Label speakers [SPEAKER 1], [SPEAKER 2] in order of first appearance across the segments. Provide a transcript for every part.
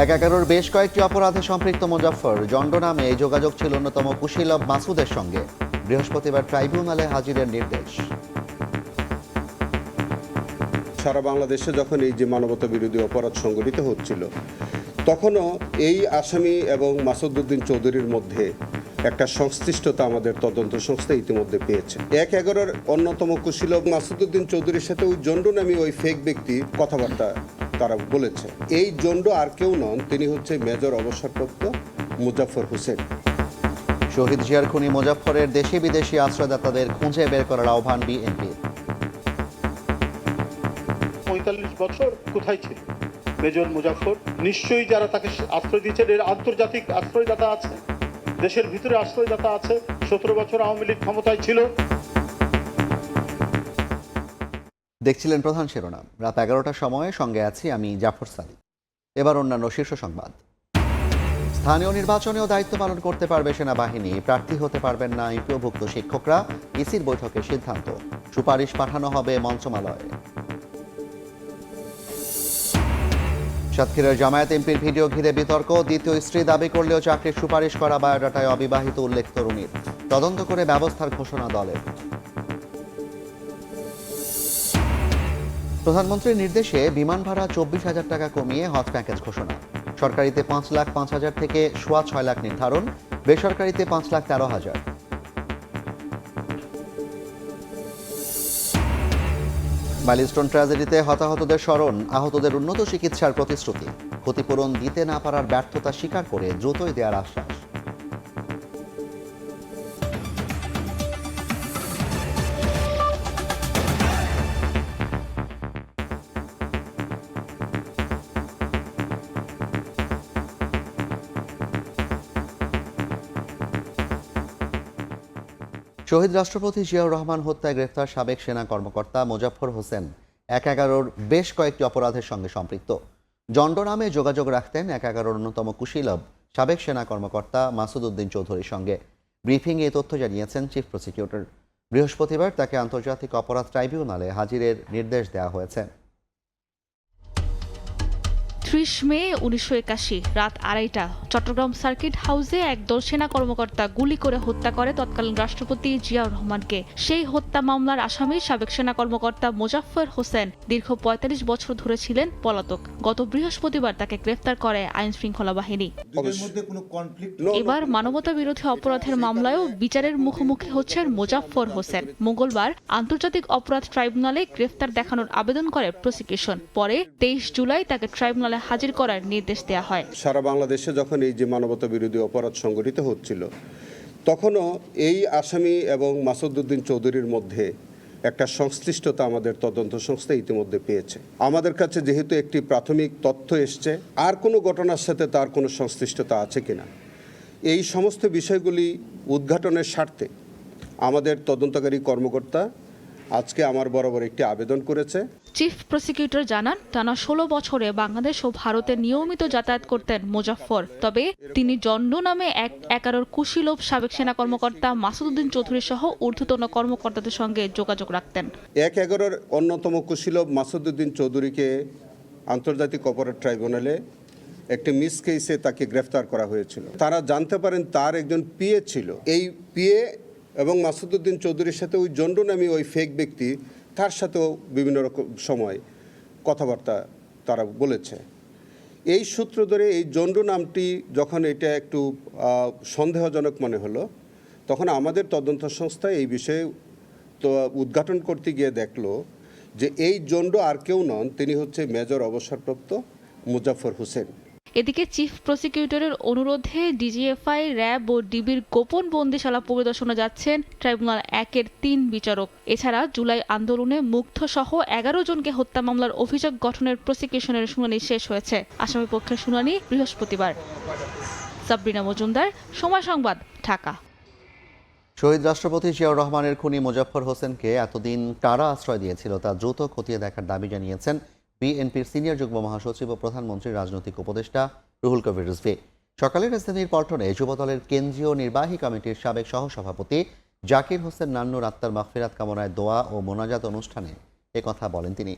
[SPEAKER 1] একাকারোর বেশ কয়েকটি অপরাধে সম্পৃক্ত মোজাফফর জন্ড নামে এই যোগাযোগ ছিল অন্যতম কুশীলব মাসুদের সঙ্গে। বৃহস্পতিবার ট্রাইব্যুনালে হাজিরের নির্দেশ।
[SPEAKER 2] সারা বাংলাদেশে যখন এই যে মানবতা বিরোধী অপরাধ সংঘটিত হচ্ছিল, তখনও এই আসামি এবং মাসুদউদ্দিন চৌধুরীর মধ্যে একটা সংশ্লিষ্টতা আমাদের তদন্ত সংস্থা ইতিমধ্যে পেয়েছে। ১/১১-র অন্যতম কুশীলব মাসুদউদ্দিন চৌধুরীর সাথে ওই জন্ড নামী ওই ফেক ব্যক্তি কথাবার্তা তারা বলেছে। এই জন্ড আর কেউ নন, তিনি হচ্ছে মেজর অবসরপ্রাপ্ত মুজাফফর হোসেন।
[SPEAKER 1] শহীদ জিয়ার খুনি মোজাফফরের দেশি বিদেশি আশ্রয়দাতাদের খুঁজে বের করার আহ্বান বিএনপির।
[SPEAKER 3] ৪৫ বছর কোথায় ছিল মেজর মুজাফফর? নিশ্চয়ই যারা তাকে আশ্রয় দিচ্ছেন এর আন্তর্জাতিক আশ্রয়দাতা আছে, দেশের ভিতরে আশ্রয়দাতা আছে। ১৭ বছর আওয়ামী লীগ ক্ষমতায় ছিল।
[SPEAKER 1] দেখছিলেন প্রধান শিরোনাম। রাত ১১টার সময়ে সঙ্গে আছি আমি জাফর সাদিক। এবার অন্যান্য শীর্ষ সংবাদ। স্থানীয় নির্বাচনেও দায়িত্ব পালন করতে পারবে সেনাবাহিনী, প্রার্থী হতে পারবেন না ইপিওভুক্ত শিক্ষকরা, ইসির বৈঠকে সিদ্ধান্ত। সুপারিশ পাঠানো হবে মন্ত্রণালয়ে। সাতক্ষীরার জামায়াত এমপির ভিডিও ঘিরে বিতর্ক। দ্বিতীয় স্ত্রী দাবি করলেও চাকরির সুপারিশ করা বায়োডাটায় অবিবাহিত উল্লেখ তরুণীর। তদন্ত করে ব্যবস্থার ঘোষণা দলের। প্রধানমন্ত্রীর নির্দেশে বিমান ভাড়া ২৪,০০০ টাকা কমিয়ে হজ প্যাকেজ ঘোষণা। সরকারিতে ৫,০৫,০০০ থেকে ৬.৫ নির্ধারণ, বেসরকারিতে ৫,১৩,০০০। মাইলস্টোন ট্র্যাজেডিতে হতাহতদের স্মরণ, আহতদের উন্নত চিকিৎসার প্রতিশ্রুতি। ক্ষতিপূরণ দিতে না পারার ব্যর্থতা স্বীকার করে দ্রুতই দেওয়ার আশ্বাস। শহীদ রাষ্ট্রপতি জিয়াউর রহমান হত্যায় গ্রেফতার সাবেক সেনা কর্মকর্তা মোজাফফর হোসেন ১/১১-র বেশ কয়েকটি অপরাধের সঙ্গে সম্পৃক্ত। জন্ড নামে যোগাযোগ রাখতেন ১/১১-র অন্যতম কুশীলব সাবেক সেনা কর্মকর্তা মাসুদউদ্দিন চৌধুরীর সঙ্গে। ব্রিফিংয়ে এই তথ্য জানিয়েছেন চিফ প্রসিকিউটর। বৃহস্পতিবার তাকে আন্তর্জাতিক অপরাধ ট্রাইব্যুনালে হাজিরের নির্দেশ দেওয়া হয়েছে।
[SPEAKER 4] ৩০ মে ১৯৮১ রাত ২:৩০ চট্টগ্রাম সার্কিট হাউসে একদল সেনা কর্মকর্তা গুলি করে হত্যা করে তৎকালীন রাষ্ট্রপতি জিয়াউর রহমানকে। সেই হত্যা মামলার আসামি সাবেক সেনা কর্মকর্তা মোজাফফর হোসেন দীর্ঘ ৪৫ বছর ধরে ছিলেন পলাতক। গত বৃহস্পতিবার তাকে গ্রেফতার করে আইন শৃঙ্খলা বাহিনী। এবার মানবতা বিরোধী অপরাধের মামলায়ও বিচারের মুখোমুখি হচ্ছেন মোজাফফর হোসেন। মঙ্গলবার আন্তর্জাতিক অপরাধ ট্রাইব্যুনালে গ্রেফতার দেখানোর আবেদন করে প্রসিকিউশন। পরে ২৩ জুলাই তাকে ট্রাইব্যুনালে হাজির করার নির্দেশ দেওয়া হয়।
[SPEAKER 2] সারা বাংলাদেশে যখন এই যে মানবতা বিরোধী অপরাধ সংঘটিত হচ্ছিল, তখনও এই আসামি এবং মাসুদউদ্দিন চৌধুরীর মধ্যে একটা সংশ্লিষ্টতা আমাদের তদন্ত সংস্থা ইতিমধ্যে পেয়েছে। আমাদের কাছে যেহেতু একটি প্রাথমিক তথ্য এসছে, আর কোনো ঘটনার সাথে তার কোনো সংশ্লিষ্টতা আছে কিনা, এই সমস্ত বিষয়গুলি উদ্ঘাটনের স্বার্থে আমাদের তদন্তকারী কর্মকর্তা আজকে আমার বরাবর একটি আবেদন করেছে।
[SPEAKER 4] চিফ প্রসিকিউটর জানান, টানা ১৬ বছরে বাংলাদেশ ও ভারতে নিয়মিত যাতায়াত করতেন মোজাফফর। তবে তিনি জন্ড নামে ১/১১-র কুশীলব সাবেক সেনা কর্মকর্তা মাসুদউদ্দিন চৌধুরী সহ ঊর্ধ্বতন কর্মকর্তাদের সঙ্গে যোগাযোগ রাখতেন।
[SPEAKER 2] ১/১১-র অন্যতম কুশীলব মাসুদউদ্দিন চৌধুরীকে আন্তর্জাতিক অপরাধ ট্রাইব্যুনালে একটি মিস কেসে তাকে গ্রেফতার করা হয়েছিল। তারা জানতে পারেন তার একজন পিএ ছিল। এই পিএ এবং মাসুদউদ্দিন চৌধুরীর সাথে ওই জন্ড নামী ওই ফেক ব্যক্তি, তার সাথেও বিভিন্ন রকম সময় কথাবার্তা তারা বলেছে। এই সূত্র ধরে এই জন্ড নামটি যখন এটা একটু সন্দেহজনক মনে হলো, তখন আমাদের তদন্ত সংস্থা এই বিষয়ে তো উদ্ঘাটন করতে গিয়ে দেখলো যে এই জন্ড আর কেউ নন, তিনি হচ্ছে মেজর অবসরপ্রাপ্ত মুজাফফর হোসেন।
[SPEAKER 4] এদিকে চিফ প্রসিকিউটরের অনুরোধে ডিজিএফআই, র্যাব ও ডিবির গোপন বন্দিশালা পরিদর্শনে যাচ্ছেন ট্রাইব্যুনাল ১-এর ৩ বিচারক। এছাড়া জুলাই আন্দোলনে মুগ্ধ সহ ১১ জনকে হত্যা মামলার অভিযোগ গঠনের প্রসিকিউশনের শুনানি শেষ হয়েছে। আসামি পক্ষের শুনানি বৃহস্পতিবার। সাবরিনা মজুমদার, সময় সংবাদ, ঢাকা।
[SPEAKER 1] শহীদ রাষ্ট্রপতি জিয়াউর রহমানের খুনি মোজাফফর হোসেনকে এতদিন কারা আশ্রয় দিয়েছিল তা দ্রুত খতিয়ে দেখার দাবি জানিয়েছেন বিএনপির সিনিয়র যুগ্ম মহাসচিব ও প্রধানমন্ত্রীর রাজনৈতিক উপদেষ্টা রুহুল কবির রিজভী। সকালে রাজধানীর পল্টনে যুবদলের কেন্দ্রীয় নির্বাহী কমিটির সাবেক সহসভাপতি জাকির হোসেন নান্নুর আত্মার মাগফিরাত কামনায় দোয়া ও মোনাজাত অনুষ্ঠানে একথা বলেন তিনি।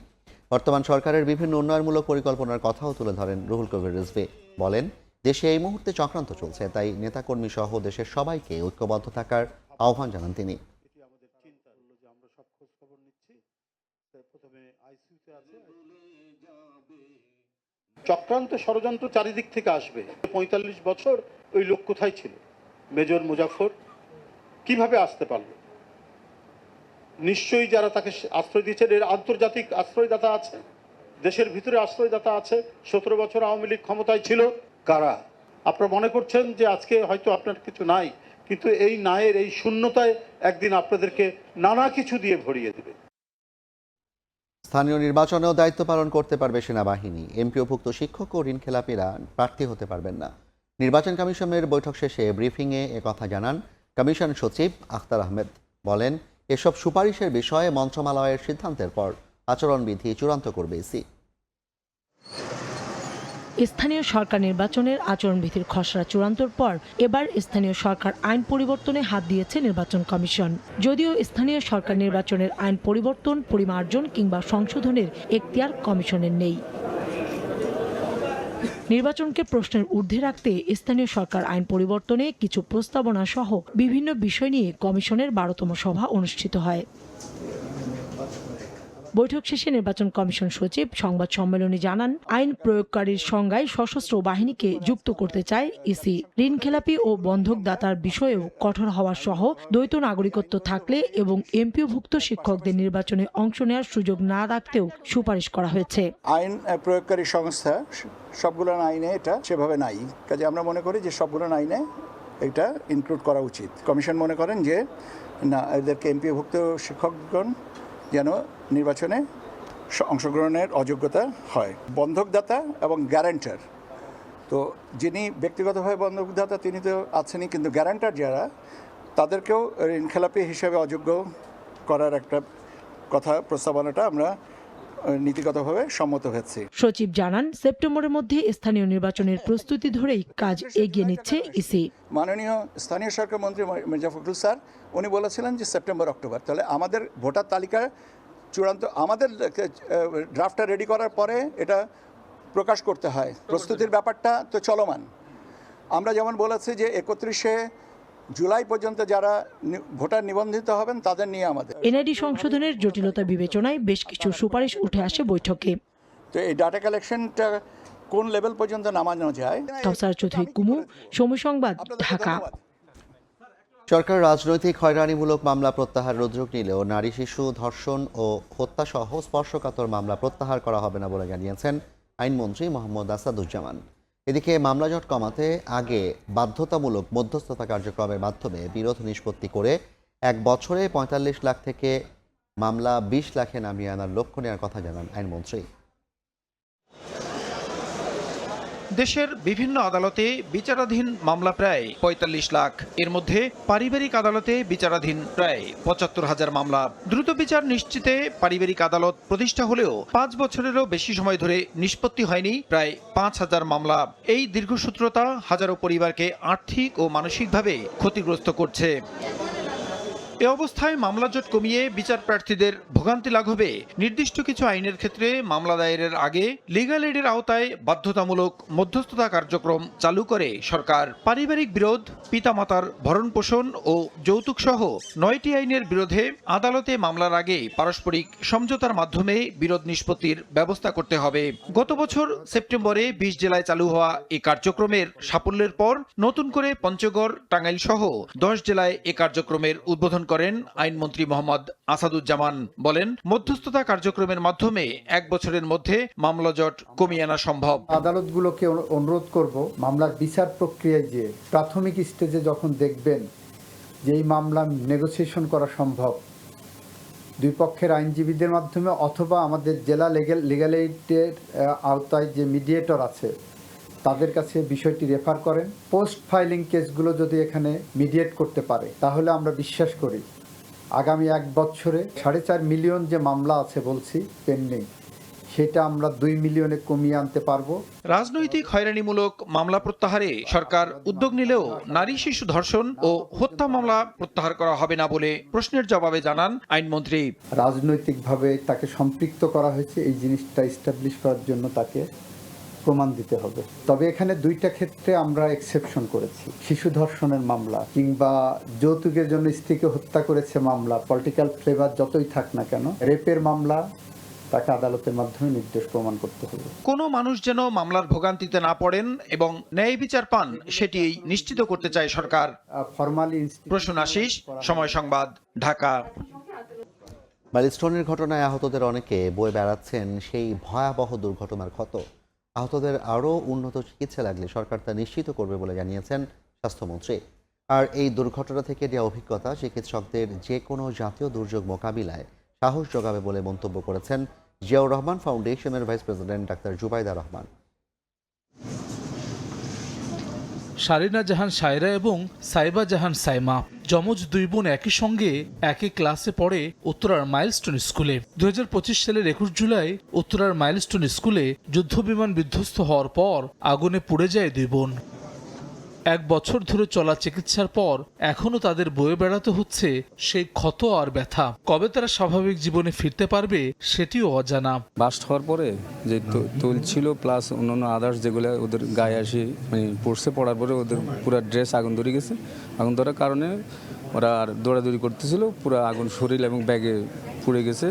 [SPEAKER 1] বর্তমান সরকারের বিভিন্ন উন্নয়নমূলক পরিকল্পনার কথাও তুলে ধরেন রুহুল কবির রিজভী। বলেন, দেশে এই মুহূর্তে চক্রান্ত চলছে, তাই নেতাকর্মী সহ দেশের সবাইকে ঐক্যবদ্ধ থাকার আহ্বান জানান তিনি।
[SPEAKER 3] এটি আমাদের চিন্তা হলো যে আমরা সব খোঁজ খবর নিচ্ছি। প্রথমে আইসিইউতে আছে, চক্রান্ত ষড়যন্ত্র চারিদিক থেকে আসবে। ৪৫ বছর ওই লোক কোথায় ছিল? মেজর মুজাফফর কিভাবে আসতে পারলো? নিশ্চয়ই যারা তাকে আশ্রয় দিয়েছেন এর আন্তর্জাতিক আশ্রয়দাতা আছে, দেশের ভিতরে আশ্রয়দাতা আছে। ১৭ বছর আওয়ামী লীগ ক্ষমতায় ছিল। কারা? আপনারা মনে করছেন যে আজকে হয়তো আপনার কিছু নাই, কিন্তু এই নায়ের এই শূন্যতায় একদিন আপনাদেরকে নানা কিছু দিয়ে ভরিয়ে দেবে।
[SPEAKER 1] স্থানীয় নির্বাচনেও দায়িত্ব পালন করতে পারবে সেনাবাহিনী। এমপিওভুক্ত শিক্ষক ও ঋণখেলাপিরা প্রার্থী হতে পারবেন না। নির্বাচন কমিশনের বৈঠক শেষে ব্রিফিংয়ে একথা জানান কমিশন সচিব আখতার আহমেদ। বলেন, এসব সুপারিশের বিষয়ে মন্ত্রণালয়ের সিদ্ধান্তের পর আচরণবিধি চূড়ান্ত করবে ইসি।
[SPEAKER 5] স্থানীয় সরকার নির্বাচনের আচরণবিধির খসড়া চূড়ান্তর পর এবার স্থানীয় সরকার আইন পরিবর্তনে হাত দিয়েছে নির্বাচন কমিশন। যদিও স্থানীয় সরকার নির্বাচনের আইন পরিবর্তন, পরিমার্জন কিংবা সংশোধনের এখতিয়ার কমিশনের নেই। নির্বাচনকে প্রশ্নের ঊর্ধ্বে রাখতে স্থানীয় সরকার আইন পরিবর্তনে কিছু প্রস্তাবনা সহ বিভিন্ন বিষয় নিয়ে কমিশনের ১২তম সভা অনুষ্ঠিত হয়। বৈঠক শেষে নির্বাচন কমিশন সচিব সংবাদ সম্মেলনে জানান, আইন প্রয়োগকারীর সংজ্ঞায় সশস্ত্র বাহিনীকে যুক্ত করতে চায় ইসি। ঋণখেলাপি ও বন্ধকদাতার বিষয়েও কঠোর হওয়া সহ দ্বৈত নাগরিকত্ব থাকলে এবং এমপিওভুক্ত শিক্ষকদের নির্বাচনে অংশ নেওয়ার সুযোগ না রাখতেও সুপারিশ করা হয়েছে।
[SPEAKER 6] আইন প্রয়োগকারী সংস্থা সবগুলো আইনে এটা সেভাবে নাই, কাজে আমরা মনে করি যে সবগুলো আইনে এটা ইনক্লুড করা উচিত। কমিশন মনে করেন যে না, এদেরকে এমপিওভুক্ত শিক্ষকগণ যেন নির্বাচনে অংশগ্রহণের অযোগ্যতা হয়। বন্ধকদাতা এবং গ্যারান্টার, তো যিনি ব্যক্তিগতভাবে বন্ধকদাতা তিনি তো আছেনই, কিন্তু গ্যারান্টার যারা, তাদেরকেও ঋণখেলাপি হিসেবে অযোগ্য করার একটা কথা প্রস্তাবনাটা আমরা নীতিগতভাবে সম্মত হয়েছে।
[SPEAKER 5] সচিব জানান, সেপ্টেম্বরের মধ্যে স্থানীয় নির্বাচনের প্রস্তুতি ধরেই কাজ এগিয়ে নিচ্ছে ইসি।
[SPEAKER 6] মাননীয় স্থানীয় সরকার মন্ত্রী মির্জা ফখরুল স্যার উনি বলেছিলেন যে সেপ্টেম্বর অক্টোবর, তাহলে আমাদের ভোটার তালিকা চূড়ান্ত, আমাদের ড্রাফটটা রেডি করার পরে এটা প্রকাশ করতে হয়। প্রস্তুতির ব্যাপারটা তো চলমান। আমরা যেমন বলেছি যে ৩১শে জুলাই পর্যন্ত যারা ভোটার নিবন্ধিত হবেন তাদের নিয়ে আমাদের
[SPEAKER 5] এনআইডি সংশোধনের জটিলতা বিবেচনায় বেশ কিছু সুপারিশ উঠে আসে বৈঠকে।
[SPEAKER 6] তো এই ডাটা কালেকশনটা কোন লেভেল পর্যন্ত নামানো যায়।
[SPEAKER 5] কাউসার চৌধুরী কুমু, সময় সংবাদ, ঢাকা।
[SPEAKER 1] সরকার রাজনৈতিক হয়রানিমূলক মামলা প্রত্যাহার উদ্যোগ নিলেও নারী, শিশু ধর্ষণ ও হত্যাসহ স্পর্শকাতর মামলা প্রত্যাহার করা হবে না বলে জানিয়েছেন আইনমন্ত্রী মোহাম্মদ আসাদুজ্জামান। এদিকে মামলা জট কমাতে আগে বাধ্যতামূলক মধ্যস্থতা কার্যক্রমের মাধ্যমে বিরোধ নিষ্পত্তি করে 1 বছরে ৪৫ লাখ থেকে মামলা ২০ লাখে নামিয়ে আনার লক্ষ্য নেওয়ার কথা জানান আইনমন্ত্রী।
[SPEAKER 7] দেশের বিভিন্ন আদালতে বিচারাধীন মামলা প্রায় ৪৫ লাখ। এর মধ্যে পারিবারিক আদালতে বিচারাধীন প্রায় ৭৫,০০০ মামলা। দ্রুত বিচার নিশ্চিতে পারিবারিক আদালত প্রতিষ্ঠা হলেও ৫ বছরেরও বেশি সময় ধরে নিষ্পত্তি হয়নি প্রায় ৫,০০০ মামলা। এই দীর্ঘসূত্রতা হাজারো পরিবারকে আর্থিক ও মানসিকভাবে ক্ষতিগ্রস্ত করছে। এ অবস্থায় মামলা জট কমিয়ে বিচার প্রার্থীদের ভোগান্তি লাঘবে নির্দিষ্ট কিছু আইনের ক্ষেত্রে মামলা দায়েরের আগে লিগ্যাল এইডের আওতায় বাধ্যতামূলক মধ্যস্থতা কার্যক্রম চালু করে সরকার। পারিবারিক বিরোধ, পিতামাতার ভরণপোষণ ও যৌতুক সহ ৯টি আইনের বিরোধে আদালতে মামলার আগে পারস্পরিক সমঝোতার মাধ্যমে বিরোধ নিষ্পত্তির ব্যবস্থা করতে হবে। গত বছর সেপ্টেম্বরে ২০ জেলায় চালু হওয়া এই কার্যক্রমের সাফল্যের পর নতুন করে পঞ্চগড়, টাঙ্গাইল সহ ১০ জেলায় এ কার্যক্রমের উদ্বোধন করেন আইনমন্ত্রী মোহাম্মদ আসাদুজ্জামান। বলেন, মধ্যস্থতা কার্যক্রমের মাধ্যমে ১ বছরের মধ্যে মামলা জট কমিয়ে আনা সম্ভব।
[SPEAKER 8] আদালতগুলোকে অনুরোধ করব, মামলার বিচার প্রক্রিয়ায় যে প্রাথমিক স্টেজে যখন দেখবেন যে এই মামলা নেগোসিয়েশন করা সম্ভব, দুই পক্ষের আইনজীবীদের মাধ্যমে অথবা আমাদের জেলা লিগ্যাল এইডের আওতায় যে মিডিয়েটর আছে তাদের কাছে বিষয়টি রেফার করেন। পোস্ট ফাইলিং কেসগুলো যদি এখানে মিডিয়েট করতে পারে তাহলে আমরা বিশ্বাস করি আগামী 1 বছরে 4.5 মিলিয়ন যে মামলা আছে বলছি পেন্ডিং, সেটা আমরা 2 মিলিয়নে কমিয়ে আনতে পারবো।
[SPEAKER 7] রাজনৈতিক হয়রানিমূলক মামলা প্রত্যাহারে সরকার উদ্যোগ নিলেও নারী শিশু ধর্ষণ ও হত্যা মামলা প্রত্যাহার করা হবে না বলে প্রশ্নের জবাবে জানান আইনমন্ত্রী।
[SPEAKER 8] রাজনৈতিকভাবে তাকে সম্পৃক্ত করা হয়েছে, এই জিনিসটা এস্টাবলিশ করার জন্য তাকে প্রমাণ দিতে হবে। তবে এখানে 2টা ক্ষেত্রে আমরা এক্সেপশন করেছি। শিশু ধর্ষণের মামলা কিংবা যৌতুকের জন্য স্ত্রীকে হত্যা করেছে মামলা, পলিটিক্যাল ফ্লেভার যতই থাক না কেন, রেপের মামলা তাকে আদালতের মাধ্যমে নির্দোষ প্রমাণ করতে হবে।
[SPEAKER 7] কোনো মানুষ যেন মামলার ভোগান্তিতে না পড়েন এবং ন্যায় বিচার পান সেটি নিশ্চিত করতে চায় সরকার।
[SPEAKER 8] ফরমালি
[SPEAKER 7] প্রসূন আশিস, সময় সংবাদ, ঢাকা।
[SPEAKER 1] মাইলস্টোনের ঘটনায় আহতদের অনেকে বয়ে বেড়াচ্ছেন সেই ভয়াবহ দুর্ঘটনার ক্ষত। আহতদের আরও উন্নত চিকিৎসা লাগলে সরকার তা নিশ্চিত করবে বলে জানিয়েছেন স্বাস্থ্যমন্ত্রী। আর এই দুর্ঘটনা থেকে দেওয়া অভিজ্ঞতা চিকিৎসকদের যে কোনো জাতীয় দুর্যোগ মোকাবিলায় সাহস যোগাবে বলে মন্তব্য করেছেন জিয়াউর রহমান ফাউন্ডেশনের vice president doctor Zubaida Rahman.
[SPEAKER 9] Sharina Jahan Saira এবং সাইবা জাহান সাইমা যমজ 2 বোন একই সঙ্গে একই ক্লাসে পড়ে উত্তরার মাইলস্টোন স্কুলে। 2025 সালের 21 জুলাই উত্তরার মাইলস্টোন স্কুলে যুদ্ধবিমান বিধ্বস্ত হওয়ার পর আগুনে পুড়ে যায় 2 বোন। 1 বছর ধরে চলা চিকিৎসার পর এখনো তাদের বয়ে বেড়াতে হচ্ছে সেই ক্ষত আর ব্যথা। কবে তারা স্বাভাবিক জীবনে ফিরতে পারবে সেটিও অজানা।
[SPEAKER 10] বাস্ট হওয়ার পরে যে তুল ছিল প্লাস অন্যান্য আদার্স যেগুলো ওদের গায়ে আসি মানে পড়ছে, পড়ার পরে ওদের পুরো ড্রেস আগুন ধরে গেছে। আগুন ধরার কারণে ওরা আর দৌড়াদৌড়ি করতেছিল, পুরো আগুন শরীর এবং ব্যাগে পুড়ে গেছে।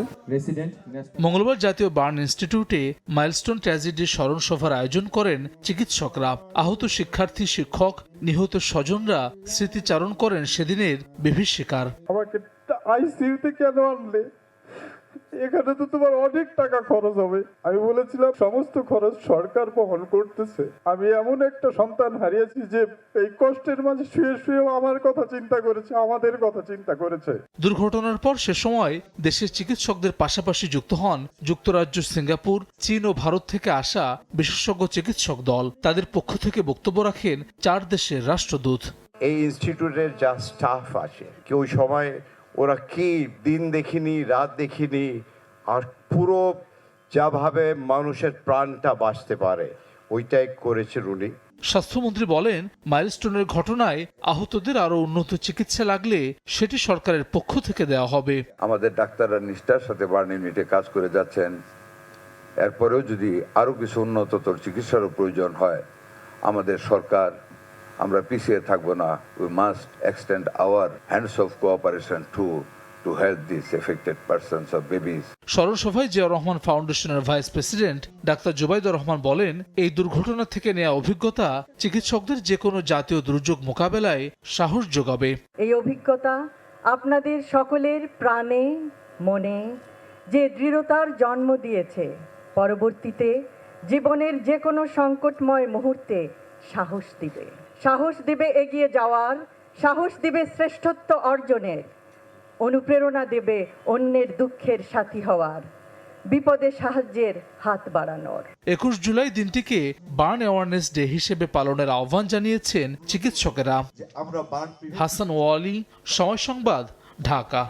[SPEAKER 9] মঙ্গলবার জাতীয় বার্ন ইনস্টিটিউটে মাইলস্টোন ট্র্যাজেডির স্মরণ সভার আয়োজন করেন চিকিৎসকরা। আহত শিক্ষার্থী, শিক্ষক, নিহত স্বজনরা স্মৃতিচারণ করেন সেদিনের বিভীষিকার।
[SPEAKER 11] আমাকে আইসিইউতে কেন আনলে? এখানে তো তোমার অনেক টাকা খরচ হবে। আমি বলেছিলাম সমস্ত খরচ সরকার বহন করতেছে। আমি এমন একটা সন্তান হারিয়েছি যে এই কষ্টের মাঝে শুয়ে শুয়েও আমার কথা চিন্তা করেছে, আমাদের কথা চিন্তা করেছে।
[SPEAKER 9] দুর্ঘটনার পর সে সময় দেশের চিকিৎসকদের পাশাপাশি যুক্ত হন যুক্তরাজ্য, সিঙ্গাপুর, চীন ও ভারত থেকে আসা বিশেষজ্ঞ চিকিৎসক দল। তাদের পক্ষ থেকে বক্তব্য রাখেন 4 দেশের রাষ্ট্রদূত।
[SPEAKER 12] এই ইনস্টিটিউটের যা স্টাফ আছে, কেউ সময় ওরা কি দিন দেখিনি, রাত দেখিনি, আর পুরো যাভাবে মানুষের প্রাণটা বাঁচতে পারে ওইটাই করেছে উনি।
[SPEAKER 9] স্বাস্থ্যমন্ত্রী বলেন, মাইলস্টোনের ঘটনায় আহতদের আরো উন্নত চিকিৎসা লাগলে সেটি সরকারের পক্ষ থেকে দেওয়া হবে।
[SPEAKER 12] আমাদের ডাক্তাররা নিষ্ঠার সাথে বার্ন ইউনিটে কাজ করে যাচ্ছেন। এরপরেও যদি আরো কিছু উন্নততর চিকিৎসারও প্রয়োজন হয়, আমাদের সরকার, আমরা পিছিয়ে থাকবো না। We must extend our hands of cooperation to help this affected persons of babies.
[SPEAKER 9] স্মরণ সভায় জিয়াউর রহমান ফাউন্ডেশনের vice president doctor Zubaida Rahman বলেন, এই দুর্ঘটনা থেকে নেওয়া অভিজ্ঞতা চিকিৎসকদের যে কোনো জাতীয় দুর্যোগ মোকাবেলায় সাহস যোগাবে।
[SPEAKER 13] এই অভিজ্ঞতা আপনাদের সকলের প্রাণে, মনে যে দৃঢ়তার জন্ম দিয়েছে, পরবর্তীতে জীবনের যে কোনো সংকটময় মুহূর্তে সাহস দিবে এগিয়ে যাওয়ার, সাহস দিবে শ্রেষ্ঠত্ব অর্জনের, অনুপ্রেরণা দেবে অন্যের দুঃখের সাথী হওয়ার, বিপদে সাহায্যের হাত বাড়ানোর।
[SPEAKER 9] 21 জুলাই দিনটিকে বার্ন অ্যাওয়ারনেস ডে হিসেবে পালনের আহ্বান জানিয়েছেন চিকিৎসকেরা। হাসান ওয়ালি, সময় সংবাদ, ঢাকা।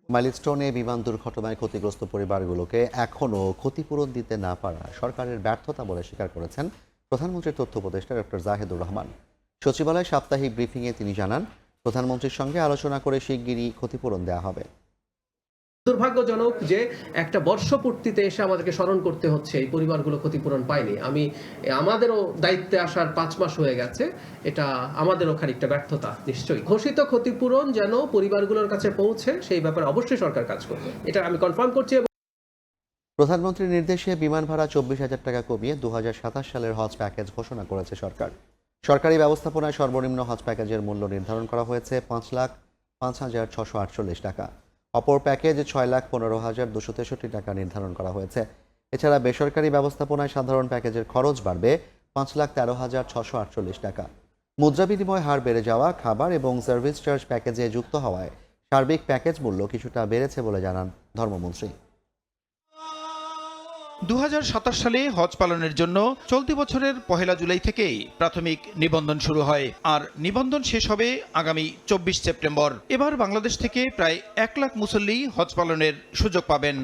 [SPEAKER 1] মাইলস্টোনে বিমান দুর্ঘটনায় ক্ষতিগ্রস্ত পরিবারগুলোকে এখনও ক্ষতিপূরণ দিতে না পারা সরকারের ব্যর্থতা বলে স্বীকার করেছেন প্রধানমন্ত্রীর তথ্য উপদেষ্টা ডক্টর জাহিদুর রহমান। সচিবালয় সাপ্তাহিক ব্রিফিংয়ে তিনি জানান, প্রধানমন্ত্রীর সঙ্গে আলোচনা করে শিগগিরই ক্ষতিপূরণ দেওয়া হবে।
[SPEAKER 14] দুর্ভাগ্যজনক যে একটা বর্ষপূর্তিতে এসে আমাদেরকে স্মরণ করতে হচ্ছে এই পরিবারগুলো ক্ষতিপূরণ পায়নি। আমাদেরও দায়িত্বে আসার 5 মাস হয়ে গেছে, এটা আমাদেরও খানিকটা ব্যর্থতা। নিশ্চয়ই ঘোষিত ক্ষতিপূরণ যেন পরিবারগুলোর কাছে পৌঁছে সেই ব্যাপারে অবশ্যই সরকার কাজ করবে, এটা আমি কনফার্ম করছি।
[SPEAKER 1] প্রধানমন্ত্রীর নির্দেশে বিমান ভাড়া 24,000 টাকা কমিয়ে 2027 সালের হজ প্যাকেজ ঘোষণা করেছে সরকার। সরকারি ব্যবস্থাপনায় সর্বনিম্ন হজ প্যাকেজের মূল্য নির্ধারণ করা হয়েছে 5,05,648 টাকা। অপর প্যাকেজ 6,15,263 টাকা নির্ধারণ করা হয়েছে। এছাড়া বেসরকারি ব্যবস্থাপনায় সাধারণ প্যাকেজের খরচ বাড়বে 5,13,648 টাকা। মুদ্রা বিনিময় হার বেড়ে যাওয়া, খাবার এবং সার্ভিস চার্জ প্যাকেজে যুক্ত হওয়ায় সার্বিক প্যাকেজ মূল্য কিছুটা বেড়েছে বলে জানান ধর্মমন্ত্রী।
[SPEAKER 7] 2027 সালে হজ পালনের জন্য চলতি বছরের 1 জুলাই থেকেই প্রাথমিক নিবন্ধন শুরু হয়, আর নিবন্ধন শেষ হবে আগামী 24 সেপ্টেম্বর। এবার বাংলাদেশ থেকে প্রায় 1 লাখ মুসল্লি হজ পালনের সুযোগ পাবেন।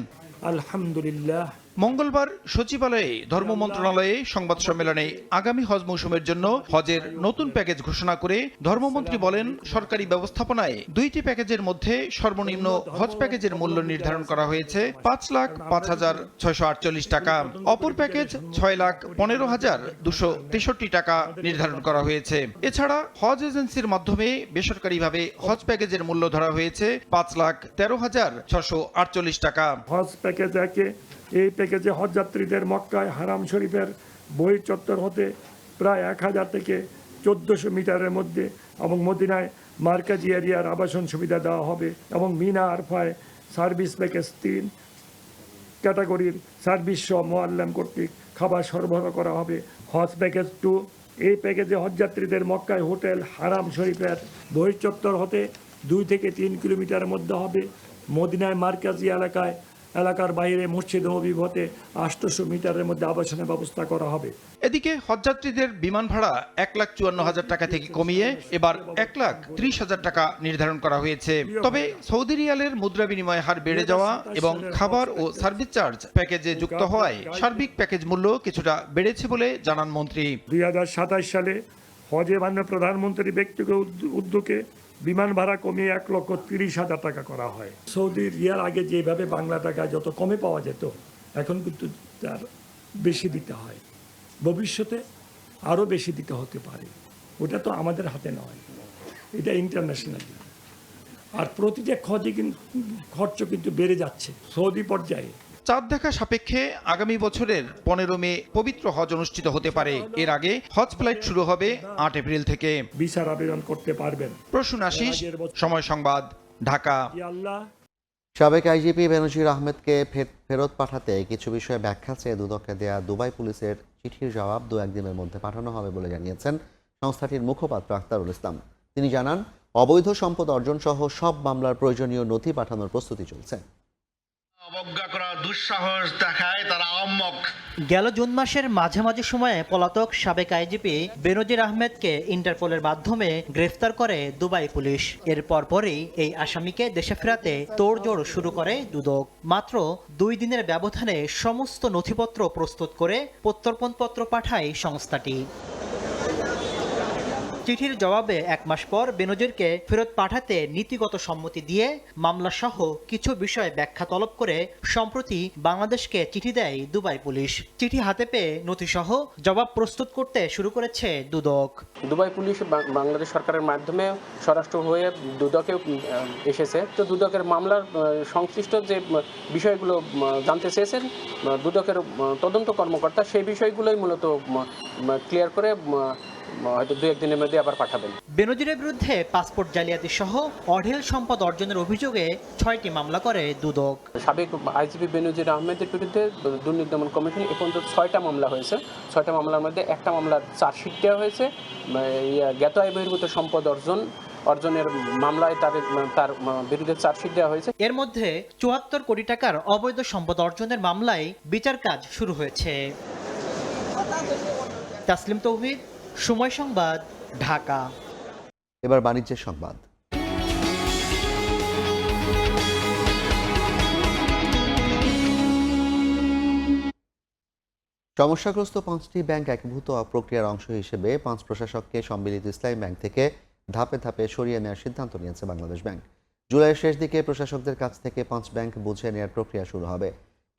[SPEAKER 11] আলহামদুলিল্লাহ।
[SPEAKER 7] মঙ্গলবার সচিবালয়ে ধর্ম মন্ত্রণালয়ে সংবাদ সম্মেলনে আগামী হজ মৌসুমের জন্য হজের নতুন প্যাকেজ ঘোষণা করে ধর্মমন্ত্রী বলেন, সরকারি ব্যবস্থাপনায় 2টি প্যাকেজের মধ্যে সর্বনিম্ন হজ প্যাকেজের মূল্য নির্ধারণ করা হয়েছে 5,05,648 টাকা। অপর প্যাকেজ 6,15,263 টাকা নির্ধারণ করা হয়েছে। এছাড়া হজ এজেন্সির মাধ্যমে বেসরকারিভাবে হজ প্যাকেজের মূল্য ধরা হয়েছে 5,13,648 টাকা।
[SPEAKER 11] হজ প্যাকেজ একে, এই প্যাকেজে হজযাত্রীদের মক্কায় হারাম শরীফের বহির চত্বর হতে প্রায় 1000 থেকে 1400 মিটারের মধ্যে এবং মদিনায় মার্কাজি এরিয়ার আবাসন সুবিধা দেওয়া হবে এবং মিনা আরফায় সার্ভিস প্যাকেজ 3 ক্যাটাগরির সার্ভিস সহ মোয়াল্লাম কর্তৃক খাবার সরবরাহ করা হবে। হজ প্যাকেজ 2, এই প্যাকেজে হজযাত্রীদের মক্কায় হোটেল হারাম শরীফের বহির চত্বর হতে 2 থেকে 3 কিলোমিটারের মধ্যে হবে। মদিনায় মার্কাজি এলাকার বাইরে মসজিদ নববী হতে 800 মিটারের মধ্যে আবাসনের ব্যবস্থা করা হবে।
[SPEAKER 7] এদিকে হজযাত্রীদের বিমান ভাড়া 1,54,000 টাকা থেকে কমিয়ে এবার 1,30,000 টাকা নির্ধারণ করা হয়েছে। তবে সৌদি রিয়ালের মুদ্রা বিনিময় হার বেড়ে যাওয়া এবং খাবার ও সার্ভিস চার্জ প্যাকেজে যুক্ত হওয়ায় সার্বিক প্যাকেজ মূল্য কিছুটা বেড়েছে বলে জানান মন্ত্রী।
[SPEAKER 11] 2027 সালে হজে মাননীয় প্রধানমন্ত্রী ব্যক্তিগত উদ্যোগে বিমান ভাড়া কমিয়ে 1,30,000 টাকা করা হয়। সৌদি রিয়াল আগে যেভাবে বাংলা টাকা যত কমে পাওয়া যেত, এখন কিন্তু তার বেশি দিতে হয়। ভবিষ্যতে আরও বেশি দিতে হতে পারে, ওটা তো আমাদের হাতে নয়, এটা ইন্টারন্যাশনাল। আর প্রতিটা খরচ কিন্তু বেড়ে যাচ্ছে সৌদি পর্যায়ে।
[SPEAKER 7] চাঁদ দেখা সাপেক্ষে আগামী বছরের 15 মে পবিত্র হজ অনুষ্ঠিত হতে পারে। এর আগে হজ ফ্লাইট শুরু হবে 8 এপ্রিল থেকে।
[SPEAKER 11] ভিসার আবেদন করতে পারবেন।
[SPEAKER 7] প্রসূন আশিস, সময় সংবাদ, ঢাকা।
[SPEAKER 1] সাবেক আইজিপি বেনজির আহমেদকে ফেরত পাঠাতে কিছু বিষয়ে ব্যাখ্যা চেয়ে দুদককে দেয়া দুবাই পুলিশের চিঠির জবাব 2-1 দিনের মধ্যে পাঠানো হবে বলে জানিয়েছেন সংস্থাটির মুখপাত্র আখতারুল ইসলাম। তিনি জানান, অবৈধ সম্পদ অর্জন সহ সব মামলার প্রয়োজনীয় নথি পাঠানোর প্রস্তুতি চলছে।
[SPEAKER 15] অবজ্ঞা করা দুঃসাহস দেখায় তারা আহম্মক।
[SPEAKER 16] গেল জুন মাসের মাঝামাঝি সময়ে পলাতক সাবেক আইজিপি বেনজির আহমেদকে ইন্টারপোলের মাধ্যমে গ্রেফতার করে দুবাই পুলিশ। এর পরপরই এই আসামিকে দেশে ফেরাতে তোড়জোড় শুরু করে দুদক। মাত্র 2 দিনের ব্যবধানে সমস্ত নথিপত্র প্রস্তুত করে প্রত্যর্পণপত্র পাঠায় সংস্থাটি। চিঠির জবাবে 1 মাস পর বেনজিরকে ফেরত পাঠাতে নীতিগত সম্মতি দিয়ে মামলাসহ কিছু বিষয়ে ব্যাখ্যা তলব করে সম্প্রতি বাংলাদেশকে চিঠি দেয় দুবাই পুলিশ। চিঠি হাতে পেয়ে নথিসহ জবাব প্রস্তুত করতে শুরু করেছে দুদক।
[SPEAKER 14] দুবাই পুলিশ বাংলাদেশ সরকারের মাধ্যমে স্বরাষ্ট্র হয়ে দুদকে এসেছে। তো দুদকের মামলার সংশ্লিষ্ট যে বিষয়গুলো জানতে চেয়েছেন দুদকের তদন্ত কর্মকর্তা, সেই বিষয়গুলোই মূলত ক্লিয়ার করে হয়তো 2-1 দিনের মধ্যে আবার পাঠাবেন।
[SPEAKER 16] বেনজিরের বিরুদ্ধে পাসপোর্ট জালিয়াতি সহ অঢেল সম্পদ অর্জনের অভিযোগে 6টি মামলা করে দুদক।
[SPEAKER 14] সাবেক আইজিপি বেনজির আহমেদের বিরুদ্ধে দুর্নীতি দমন কমিশন এ পর্যন্ত 6টা মামলা হয়েছে। 6টা মামলার মধ্যে একটা মামলার চার্জশিট দেওয়া হয়েছে। জ্ঞাত আয় বহির্ভূত সম্পদ অর্জনের মামলায় তার বিরুদ্ধে চার্জশিট দেওয়া হয়েছে।
[SPEAKER 16] এর মধ্যে 74 কোটি টাকার অবৈধ সম্পদ অর্জনের মামলায় বিচার কাজ শুরু হয়েছে। তাসলিম তৌহিদ, সময় সংবাদ, ঢাকা।
[SPEAKER 1] এবার বাণিজ্যের সংবাদ। সমস্যাগ্রস্ত 5টি ব্যাংক একীভূত প্রক্রিয়ার অংশ হিসেবে 5 প্রশাসককে সম্মিলিত ইসলামী ব্যাংক থেকে ধাপে ধাপে সরিয়ে নেওয়ার সিদ্ধান্ত নিয়েছে বাংলাদেশ ব্যাংক। জুলাইয়ের শেষ দিকে প্রশাসকদের কাছ থেকে 5 ব্যাংক বুঝে নেওয়ার প্রক্রিয়া শুরু হবে।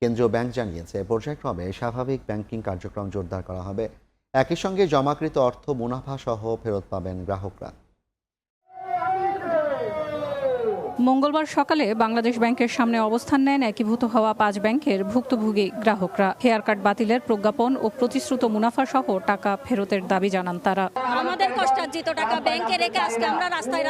[SPEAKER 1] কেন্দ্রীয় ব্যাংক জানিয়েছে, পর্যায়ক্রমে স্বাভাবিক ব্যাংকিং কার্যক্রম জোরদার করা হবে। একই সঙ্গে জমাকৃত অর্থ মুনাফা সহ ফেরত পাবেন গ্রাহকরা।
[SPEAKER 17] মঙ্গলবার সকালে বাংলাদেশ ব্যাংকের সামনে অবস্থান নেন একীভূত হওয়া 5 ব্যাংকের ভুক্তভোগী গ্রাহকরা। হেয়ার কাট বাতিলের প্রজ্ঞাপন ও প্রতিশ্রুত মুনাফা সহ টাকা ফেরতের দাবি জানান তারা।
[SPEAKER 18] আমাদের কষ্টার্জিত টাকা ব্যাংকে রেখে আজকে আমরা রাস্তায়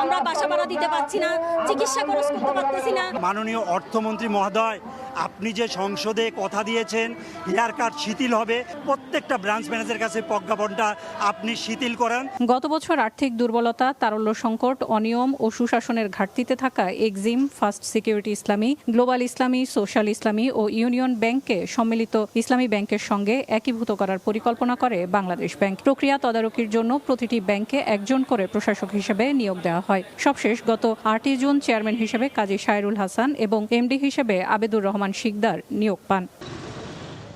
[SPEAKER 18] আমরা বাসা ভাড়া দিতে পারছি না, চিকিৎসা খরচ করতে পারতেছি না।
[SPEAKER 19] মাননীয় অর্থমন্ত্রী মহোদয়, আপনি যে সংসদে কথা দিয়েছেন হেয়ার কাট শিথিল হবে, প্রত্যেকটা ব্রাঞ্চ ম্যানেজারের কাছে প্রজ্ঞাপনটা আপনি শিথিল করেন।
[SPEAKER 17] গত বছর আর্থিক দুর্বলতা, তারল্য সংকট, অনিয়ম ও সুশাসনের ঘাটতি ঘাটতিতে থাকা এক্সিম, ফার্স্ট সিকিউরিটি ইসলামী, গ্লোবাল ইসলামী, সোশ্যাল ইসলামী ও ইউনিয়ন ব্যাংককে সম্মিলিত ইসলামী ব্যাংকের সঙ্গে একীভূত করার পরিকল্পনা করে বাংলাদেশ ব্যাংক। প্রক্রিয়া তদারকির জন্য প্রতিটি ব্যাংকে একজন করে প্রশাসক হিসেবে নিয়োগ দেওয়া হয়। সবশেষ গত 8 জুন চেয়ারম্যান হিসেবে কাজী শায়রুল হাসান এবং এমডি হিসেবে আবেদুর রহমান শিকদার নিয়োগ পান।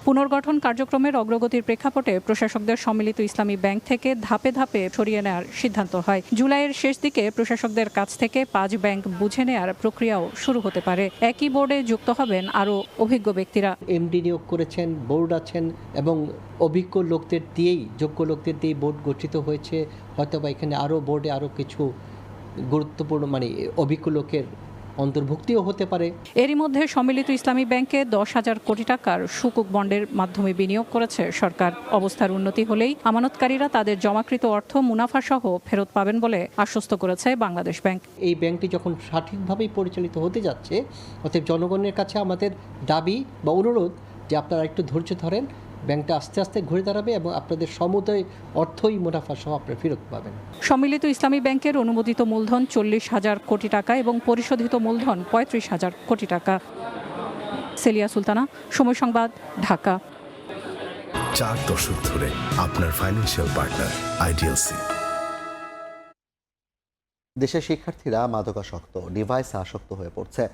[SPEAKER 17] পুনর্গঠন কার্যক্রমের অগ্রগতির প্রেক্ষাপটে প্রশাসকদের সম্মিলিত ইসলামী ব্যাংক থেকে ধাপে ধাপে সরিয়ে নেওয়ার সিদ্ধান্ত হয়। জুলাইয়ের শেষ দিকে প্রশাসকদের কাছ থেকে 5 ব্যাংক বুঝে নেওয়ার প্রক্রিয়াও শুরু হতে পারে। একই বোর্ডে যুক্ত হবেন আরও অভিজ্ঞ ব্যক্তিরা।
[SPEAKER 20] এমডি নিয়োগ করেছেন, বোর্ড আছেন এবং অভিজ্ঞ লোকদের দিয়েই, যোগ্য লোকদের দিয়েই বোর্ড গঠিত হয়েছে। হয়তোবা এখানে আরও বোর্ডে আরও কিছু গুরুত্বপূর্ণ অভিজ্ঞ লোকের অন্তর্ভুক্তিও হতে পারে।
[SPEAKER 17] এরই মধ্যে সম্মিলিত ইসলামী ব্যাংকে 10,000 কোটি টাকার সুকুক বন্ডের মাধ্যমে বিনিয়োগ করেছে সরকার। অবস্থার উন্নতি হলেই আমানতকারীরা তাদের জমাকৃত অর্থ মুনাফা সহ ফেরত পাবেন বলে আশ্বস্ত করেছে বাংলাদেশ ব্যাংক।
[SPEAKER 20] এই ব্যাংকটি যখন সঠিকভাবেই পরিচালিত হতে যাচ্ছে, অতএব জনগণের কাছে আমাদের দাবি বা অনুরোধ যে আপনারা একটু ধৈর্য ধরেন, ব্যাংকটা আস্তে আস্তে ঘুরে দাঁড়াবে এবং আপনাদের সমুদয় অর্থই মুনাফা সহ আপনারা ফেরত পাবেন।
[SPEAKER 17] সম্মিলিত ইসলামী ব্যাংকের অনুমোদিত মূলধন 40,000 কোটি টাকা এবং পরিশোধিত মূলধন 35,000 কোটি টাকা। সেলিয়া সুলতানা, সময় সংবাদ, ঢাকা।
[SPEAKER 21] 4 দশক ধরে আপনার ফাইন্যান্সিয়াল পার্টনার আইডিএলসি।
[SPEAKER 1] দেশের শিক্ষার্থীরা মাদকাসক্ত, ডিভাইসে আসক্ত হয়ে পড়ছে।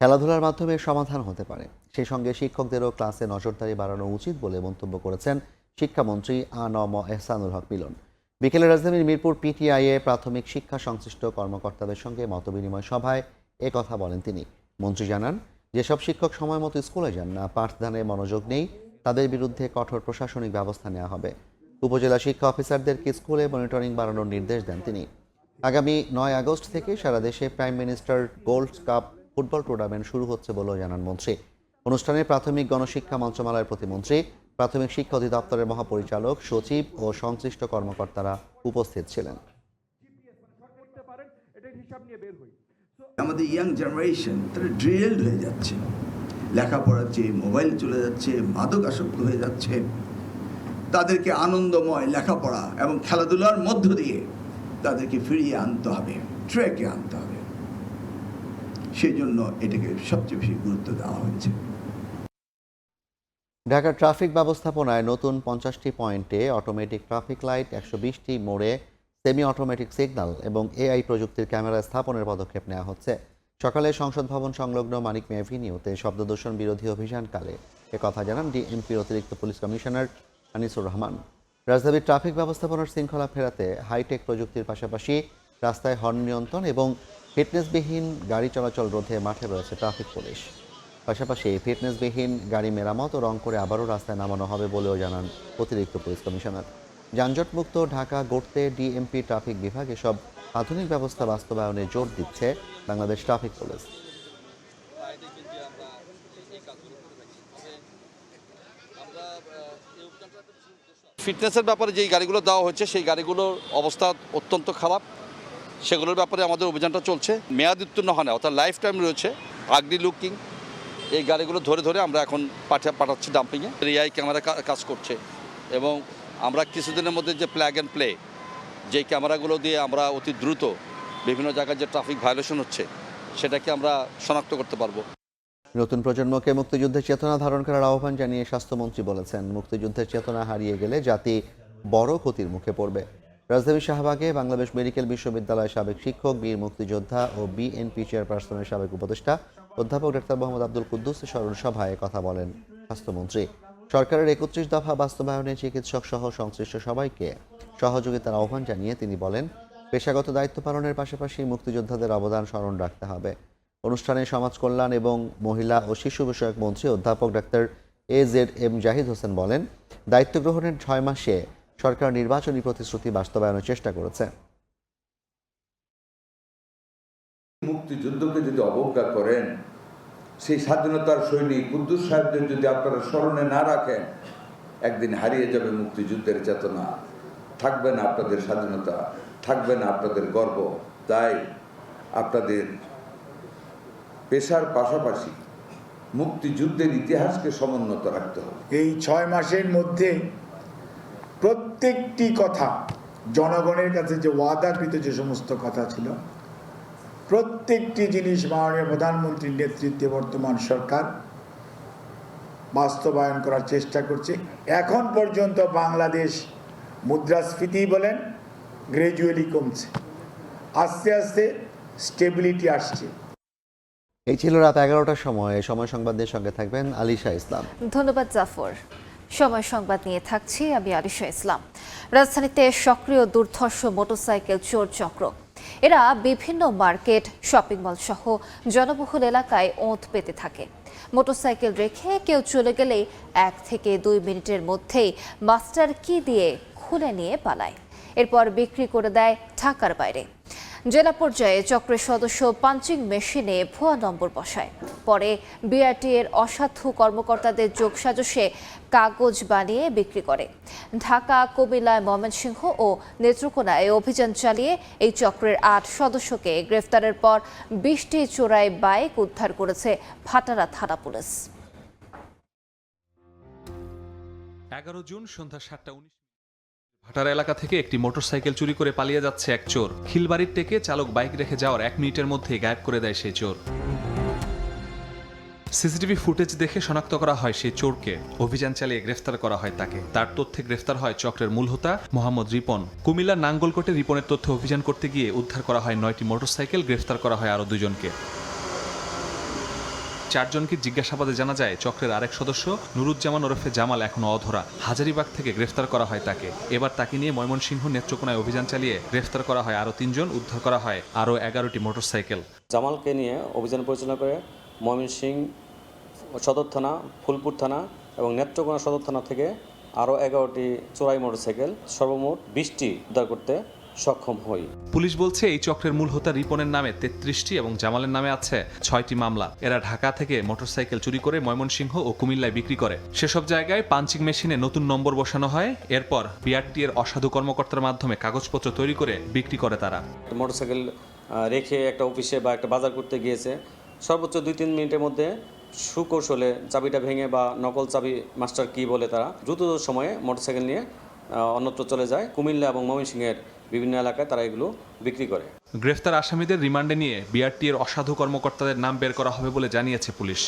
[SPEAKER 1] খেলাধুলার মাধ্যমে সমাধান হতে পারে। সেই সঙ্গে শিক্ষকদেরও ক্লাসে নজরদারি বাড়ানো উচিত বলে মন্তব্য করেছেন শিক্ষামন্ত্রী আ.ন.ম এহসানুল হক মিলন। বিকেলে রাজধানীর মিরপুর পিটিআইয়ে প্রাথমিক শিক্ষা সংশ্লিষ্ট কর্মকর্তাদের সঙ্গে মতবিনিময় সভায় কথা বলেন তিনি। মন্ত্রী জানান, যেসব শিক্ষক সময় মতো স্কুলে যান না, পাঠদানে মনোযোগ নেই, তাদের বিরুদ্ধে কঠোর প্রশাসনিক ব্যবস্থা নেওয়া হবে। উপজেলা শিক্ষা অফিসারদেরকে স্কুলে মনিটরিং বাড়ানোর নির্দেশ দেন তিনি। আগামী 9 আগস্ট থেকে সারা দেশে prime minister gold cup football tournament শুরু হচ্ছে বলেও জানান মন্ত্রী। অনুষ্ঠানে প্রাথমিক গণশিক্ষা মন্ত্রণালয়ের প্রতিমন্ত্রী, প্রাথমিক শিক্ষা অধিদপ্তরের মহাপরিচালক, সচিব ও সংশ্লিষ্ট কর্মকর্তারা উপস্থিত ছিলেন।
[SPEAKER 22] আমাদের ইয়াং জেনারেশন তারা ড্রিল্ড হয়ে যাচ্ছে, লেখাপড়ার চেয়ে মোবাইল চলে যাচ্ছে, মাদক আসক্ত হয়ে যাচ্ছে। তাদেরকে আনন্দময় লেখাপড়া এবং খেলাধুলার মধ্য দিয়ে তাদেরকে ফিরিয়ে আনতে হবে, ট্র্যাকে আনতে হবে। সেই জন্য এটাকে সবচেয়ে বেশি গুরুত্ব দেওয়া হয়েছে।
[SPEAKER 1] ঢাকার ট্রাফিক ব্যবস্থাপনায় নতুন 50টি পয়েন্টে অটোমেটিক ট্রাফিক লাইট, 120টি মোড়ে সেমি অটোমেটিক সিগন্যাল এবং এআই প্রযুক্তির ক্যামেরা স্থাপনের পদক্ষেপ নেওয়া হচ্ছে। সকালে সংসদ ভবন সংলগ্ন মানিক মিয়া এভিনিউতে শব্দদূষণ বিরোধী অভিযানকালে একথা জানান ডিএমপির অতিরিক্ত পুলিশ কমিশনার আনিসুর রহমান। রাজধানীর ট্রাফিক ব্যবস্থাপনার শৃঙ্খলা ফেরাতে হাইটেক প্রযুক্তির পাশাপাশি রাস্তায় হর্ন নিয়ন্ত্রণ এবং ফিটনেসবিহীন গাড়ি চলাচল রোধে মাঠে রয়েছে ট্রাফিক পুলিশ। পাশাপাশি ফিটনেসবিহীন গাড়ি মেরামত ও রং করে আবারও রাস্তায় নামানো হবে বলেও জানান অতিরিক্ত পুলিশ কমিশনার। যানজটমুক্ত ঢাকা গড়তে ডিএমপি ট্রাফিক বিভাগ এসব আধুনিক ব্যবস্থা বাস্তবায়নে জোর দিচ্ছে বাংলাদেশ ট্রাফিক পুলিশ।
[SPEAKER 23] ফিটনেসের ব্যাপারে যেই গাড়িগুলো দেওয়া হচ্ছে সেই গাড়িগুলোর অবস্থা অত্যন্ত খারাপ, সেগুলোর ব্যাপারে আমাদের অভিযানটা চলছে। মেয়াদ উত্তীর্ণ হয় না, অর্থাৎ লাইফ টাইম রয়েছে, আগলি লুকিং, এই গাড়িগুলো ধরে ধরে আমরা এখন পাঠাচ্ছি ডাম্পিংয়ে। এআই ক্যামেরা কাজ করছে এবং আমরা কিছুদিনের মধ্যে যে প্ল্যাগ অ্যান্ড প্লে, যেই ক্যামেরাগুলো দিয়ে আমরা অতি দ্রুত বিভিন্ন জায়গায় যে ট্রাফিক ভায়োলেশন হচ্ছে সেটাকে আমরা শনাক্ত করতে পারবো।
[SPEAKER 1] নতুন প্রজন্মকে মুক্তিযুদ্ধের চেতনা ধারণ করার আহ্বান জানিয়ে স্বাস্থ্যমন্ত্রী বলেছেন, মুক্তিযুদ্ধের চেতনা হারিয়ে গেলে জাতি বড় ক্ষতির মুখে পড়বে। রাজধানীর শাহবাগে বাংলাদেশ মেডিকেল বিশ্ববিদ্যালয়ের সাবেক শিক্ষক, বীর মুক্তিযোদ্ধা ও বিএনপি চেয়ারপারসনের সাবেক উপদেষ্টা অধ্যাপক ডক্টর মোহাম্মদ আব্দুল কুদ্দুসের স্মরণ সভায় কথা বলেন স্বাস্থ্যমন্ত্রী। সরকারের 31 দফা বাস্তবায়নে চিকিৎসক সহ সংশ্লিষ্ট সবাইকে সহযোগিতার আহ্বান জানিয়ে তিনি বলেন, পেশাগত দায়িত্ব পালনের পাশাপাশি মুক্তিযোদ্ধাদের অবদান স্মরণ রাখতে হবে। অনুষ্ঠানে সমাজ কল্যাণ এবং মহিলা ও শিশু বিষয়ক মন্ত্রী অধ্যাপক ডক্টর AZM জাহিদ হোসেন বলেন, দায়িত্ব গ্রহণের 6 মাসে সরকার নির্বাচনী প্রতিশ্রুতি বাস্তবায়নের চেষ্টা করেছে।
[SPEAKER 12] মুক্তিযুদ্ধকে যদি অবজ্ঞা করেন, সেই স্বাধীনতার সৈনিক কুদ্দুস সাহেবদের যদি আপনারা স্মরণে না রাখেন, একদিন হারিয়ে যাবে মুক্তিযুদ্ধের চেতনা, থাকবে না আপনাদের স্বাধীনতা, থাকবে না আপনাদের গর্ব। তাই আপনাদের পেশার পাশাপাশি মুক্তিযুদ্ধের ইতিহাসকে সমুন্নত রাখতে হবে।
[SPEAKER 24] এই 6 মাসের মধ্যে প্রত্যেকটি কথা জনগণের কাছে যে ওয়াদাকৃত যে সমস্ত কথা ছিল
[SPEAKER 2] প্রত্যেকটি জিনিস মাননীয় প্রধানমন্ত্রীর নেতৃত্বে বর্তমান সরকার বাস্তবায়ন করার চেষ্টা করছে। এখন পর্যন্ত বাংলাদেশ মুদ্রাস্ফীতি বলেন গ্র্যাজুয়ালি কমছে, আস্তে আস্তে স্টেবিলিটি আসছে।
[SPEAKER 1] এই ছিল রাত 11টার সময় সংবাদের সঙ্গে থাকবেন আলিশা ইসলাম।
[SPEAKER 3] ধন্যবাদ জাফর। সময় সংবাদ নিয়ে থাকছি আমি আলিশা ইসলাম। রাজধানীতে সক্রিয় দুর্ধর্ষ মোটরসাইকেল চোর চক্র। এরা বিভিন্ন মার্কেট, শপিং মল সহ জনবহুল এলাকায় ওঁত পেতে থাকে। মোটরসাইকেল রেখে কেউ চলে গেলে 1 থেকে 2 মিনিটের মধ্যেই মাস্টার কি দিয়ে খুলে নিয়ে পালায়, এরপর বিক্রি করে দেয় ঢাকার বাইরে। জেলা পর্যায়ে চক্রের সদস্য পাঞ্চিং মেশিনে ভুয়া নম্বর বসায়, পরে বিআরটি এর অসাধু কর্মকর্তাদের যোগসাজশে কাগজ বানিয়ে বিক্রি করে। ঢাকা, কুমিল্লায়, ময়মনসিংহ ও নেত্রকোনায় অভিযান চালিয়ে এই চক্রের 8 সদস্যকে গ্রেফতারের পর 20টি চোরাই বাইক উদ্ধার করেছে ভাটারা থানা পুলিশ।
[SPEAKER 4] 11 জুন সন্ধ্যা 7:19 ভাটারা এলাকা থেকে একটি মোটরসাইকেল চুরি করে পালিয়ে যাচ্ছে এক চোর। খিলবাড়ির টেকে চালক বাইক রেখে যাওয়ার 1 মিনিটের মধ্যেই গায়েব করে দেয় সেই চোর। সিসিটিভি ফুটেজ দেখে শনাক্ত করা হয় সেই চোরকে। অভিযান চালিয়ে গ্রেফতার করা হয় তাকে। তার তথ্যে গ্রেফতার হয় চক্রের মূল হোতা মোহাম্মদ রিপন। কুমিল্লার নাঙ্গলকোটে রিপনের তথ্যে অভিযান করতে গিয়ে উদ্ধার করা হয় 9টি মোটরসাইকেল, গ্রেফতার করা হয় আরও 2 জনকে। 4 জনকে জিজ্ঞাসাবাদে জানা যায় চক্রের আরেক সদস্য নুরুজ্জামান ওরফে জামাল এখনো অধরা। হাজারীবাগ থেকে গ্রেফতার করা হয় তাকে। এবার তাকে নিয়ে ময়মনসিংহ, নেত্রকোনায় অভিযান চালিয়ে গ্রেফতার করা হয় আরও 3 জন, উদ্ধার করা হয় আরও 11টি মোটরসাইকেল।
[SPEAKER 24] জামালকে নিয়ে অভিযান পরিচালনা করে ময়মনসিংহ সদর থানা, ফুলপুর থানা এবং নেত্রকোনা সদর থানা থেকে আরও 11টি চোরাই মোটরসাইকেল, সর্বমোট 20টি উদ্ধার করতে সক্ষম হই।
[SPEAKER 4] পুলিশ বলছে এই চক্রের মূল হোতা রিপনের নামে 33টি এবং জামালের নামে আছে 6টি মামলা। এরা ঢাকা থেকে মোটরসাইকেল চুরি করে ময়মনসিংহ ও কুমিল্লায় বিক্রি করে। সেসব জায়গায় পাঞ্চিং মেশিনে নতুন নম্বর বসানো হয়, এরপর বিআরটি এর অসাধু কর্মকর্তার মাধ্যমে কাগজপত্র তৈরি করে বিক্রি করে তারা।
[SPEAKER 24] মোটরসাইকেল রেখে একটা অফিসে বা একটা বাজার করতে গিয়েছে, সর্বোচ্চ 2-3 মিনিটের মধ্যে সুকৌশলে চাবিটা ভেঙে বা নকল চাবি মাস্টার কি বলে তারা দ্রুত সময়ে মোটরসাইকেল নিয়ে অন্যত্র চলে যায়। কুমিল্লা এবং ময়মনসিংহের বিভিন্ন এলাকায় তারা এগুলো বিক্রি করে।
[SPEAKER 4] গ্রেফতার আসামিদের রিমান্ডে নিয়ে বিআরটি এর অসাধু কর্মকর্তাদের নাম বের করা হবে বলে জানিয়েছে পুলিশ।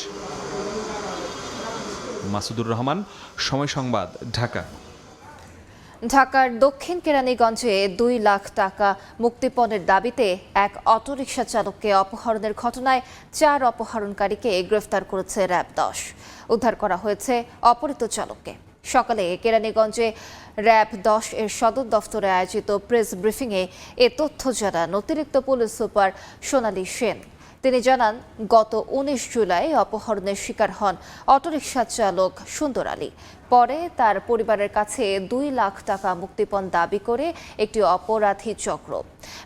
[SPEAKER 4] মাসুদুর রহমান, সময় সংবাদ, ঢাকা।
[SPEAKER 3] ঢাকার দক্ষিণ কেরানীগঞ্জে 2 লাখ টাকা মুক্তিপণের দাবিতে এক অটোরিকশা চালককে অপহরণের ঘটনায় 4 অপহরণকারীকে গ্রেফতার করেছে র্যাব 10। উদ্ধার করা হয়েছে অপহৃত চালককে। সকালে কেরানীগঞ্জে র্যাব 10 এর সদর দফতরে আয়োজিত প্রেস ব্রিফিংয়ে এ তথ্য জানান অতিরিক্ত পুলিশ সুপার সোনালী সেন। তিনি জানান, গত 19 জুলাই অপহরণের শিকার হন অটোরিকশা চালক সুন্দর আলী। পরে তার পরিবারের কাছে 2 লাখ টাকা মুক্তিপণ দাবি করে একটি অপরাধী চক্র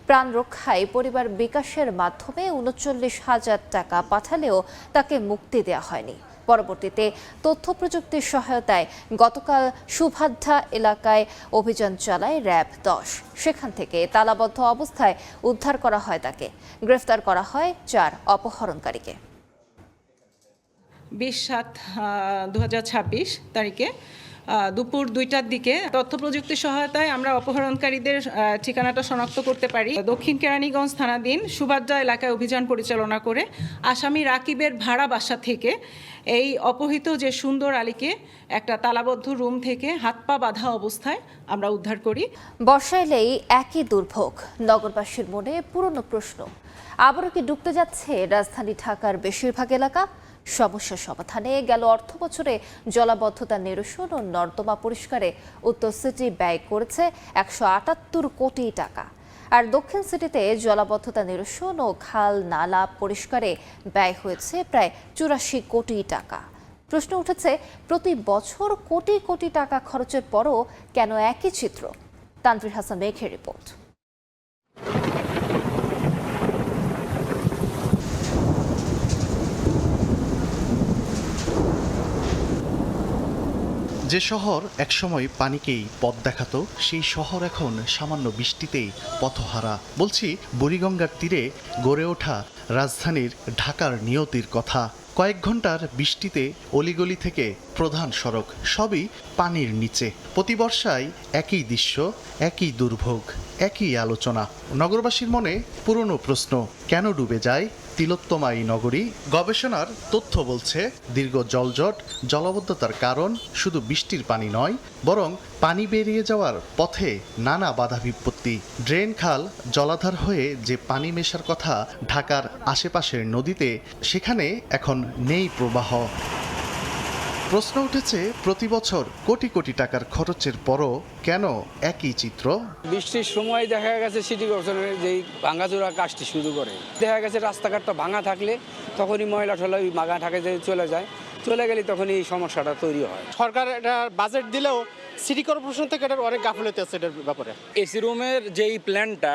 [SPEAKER 3] প্রাণ রক্ষায় পরিবার বিকাশের মাধ্যমে 39,000 টাকা পাঠালেও তাকে মুক্তি দেওয়া হয়নি। পরবর্তীতে তথ্য প্রযুক্তির সহায়তায় গতকাল সুভাদ্রা এলাকায় অভিযান চালায় র্যাব 10। সেখান থেকে তালাবদ্ধ অবস্থায় উদ্ধার করা হয় তাকে। গ্রেফতার করা হয় 4 অপহরণকারীকে।
[SPEAKER 25] 20/7/2026 তারিখে দুপুর 2টার দিকে তথ্য প্রযুক্তির সহায়তায় আমরা অপহরণকারীদের ঠিকানাটা শনাক্ত করতে পারি। দক্ষিণ কেরানীগঞ্জ থানাধীন সুভাদ্রা এলাকায় অভিযান পরিচালনা করে আসামি রাকিবের ভাড়া বাসা থেকে এই অপহৃত যে সুন্দর আলীকে একটা তালাবদ্ধ রুম থেকে হাত পা বাঁধা অবস্থায় আমরা উদ্ধার করি।
[SPEAKER 3] বর্ষা এলেই একই দুর্ভোগ, নগরবাসীর মনে পুরনো প্রশ্ন, আবারও কি ডুবতে যাচ্ছে রাজধানী ঢাকার বেশিরভাগ এলাকা? সমস্যা সমাধানে গেল অর্থবছরে জলাবদ্ধতা নিরসন ও নর্দমা পরিষ্কারে উত্তর সিটি ব্যয় করেছে 178 কোটি টাকা। আর দক্ষিণ সিটিতে জলাবদ্ধতা নিরসন ও খাল নালা পরিষ্কারে ব্যয় হয়েছে প্রায় 84 কোটি টাকা। প্রশ্ন উঠেছে, প্রতি বছর কোটি কোটি টাকা খরচের পরও কেন একই চিত্র? তানভীর হাসান মেঘের রিপোর্ট।
[SPEAKER 26] যে শহর একসময় পানিকেই পথ দেখাতো, সেই শহর এখন সামান্য বৃষ্টিতেই পথহারা। বলছি বুড়িগঙ্গার তীরে গড়ে ওঠা রাজধানীর ঢাকার নিয়তির কথা। কয়েক ঘন্টার বৃষ্টিতে অলিগলি থেকে প্রধান সড়ক সবই পানির নিচে। প্রতি বর্ষায় একই দৃশ্য, একই দুর্ভোগ, একই আলোচনা। নগরবাসীর মনে পুরনো প্রশ্ন, কেন ডুবে যায় তিলোত্তমা এই নগরী? গবেষণার তথ্য বলছে দীর্ঘ জলজট, জলাবদ্ধতার কারণ শুধু বৃষ্টির পানি নয়, বরং পানি বেরিয়ে যাওয়ার পথে নানা বাধা বিপত্তি। ড্রেন, খাল, জলাধার হয়ে যে পানি মেশার কথা ঢাকার আশেপাশের নদীতে, সেখানে এখন নেই প্রবাহ। প্রশ্ন উঠেছে, প্রতি বছর কোটি কোটি টাকার খরচের পরও কেন একই চিত্র?
[SPEAKER 5] বৃষ্টির সময় দেখা গেছে সিটি কর্পোরেশনের যেই ভাঙাচোরা কাজটি শুরু করে, দেখা গেছে রাস্তাঘাটটা ভাঙা থাকলে তখনই ময়লা টলা ওই ভাঙা ঢাকে চলে যায়, চলে গেলে তখন এই সমস্যাটা তৈরি হয়।
[SPEAKER 6] সরকার এটা বাজেট দিলেও সিটি কর্পোরেশন থেকে এটার অনেক গাফিলতি আছে এটার ব্যাপারে।
[SPEAKER 8] এসি রুমের যেই প্ল্যানটা,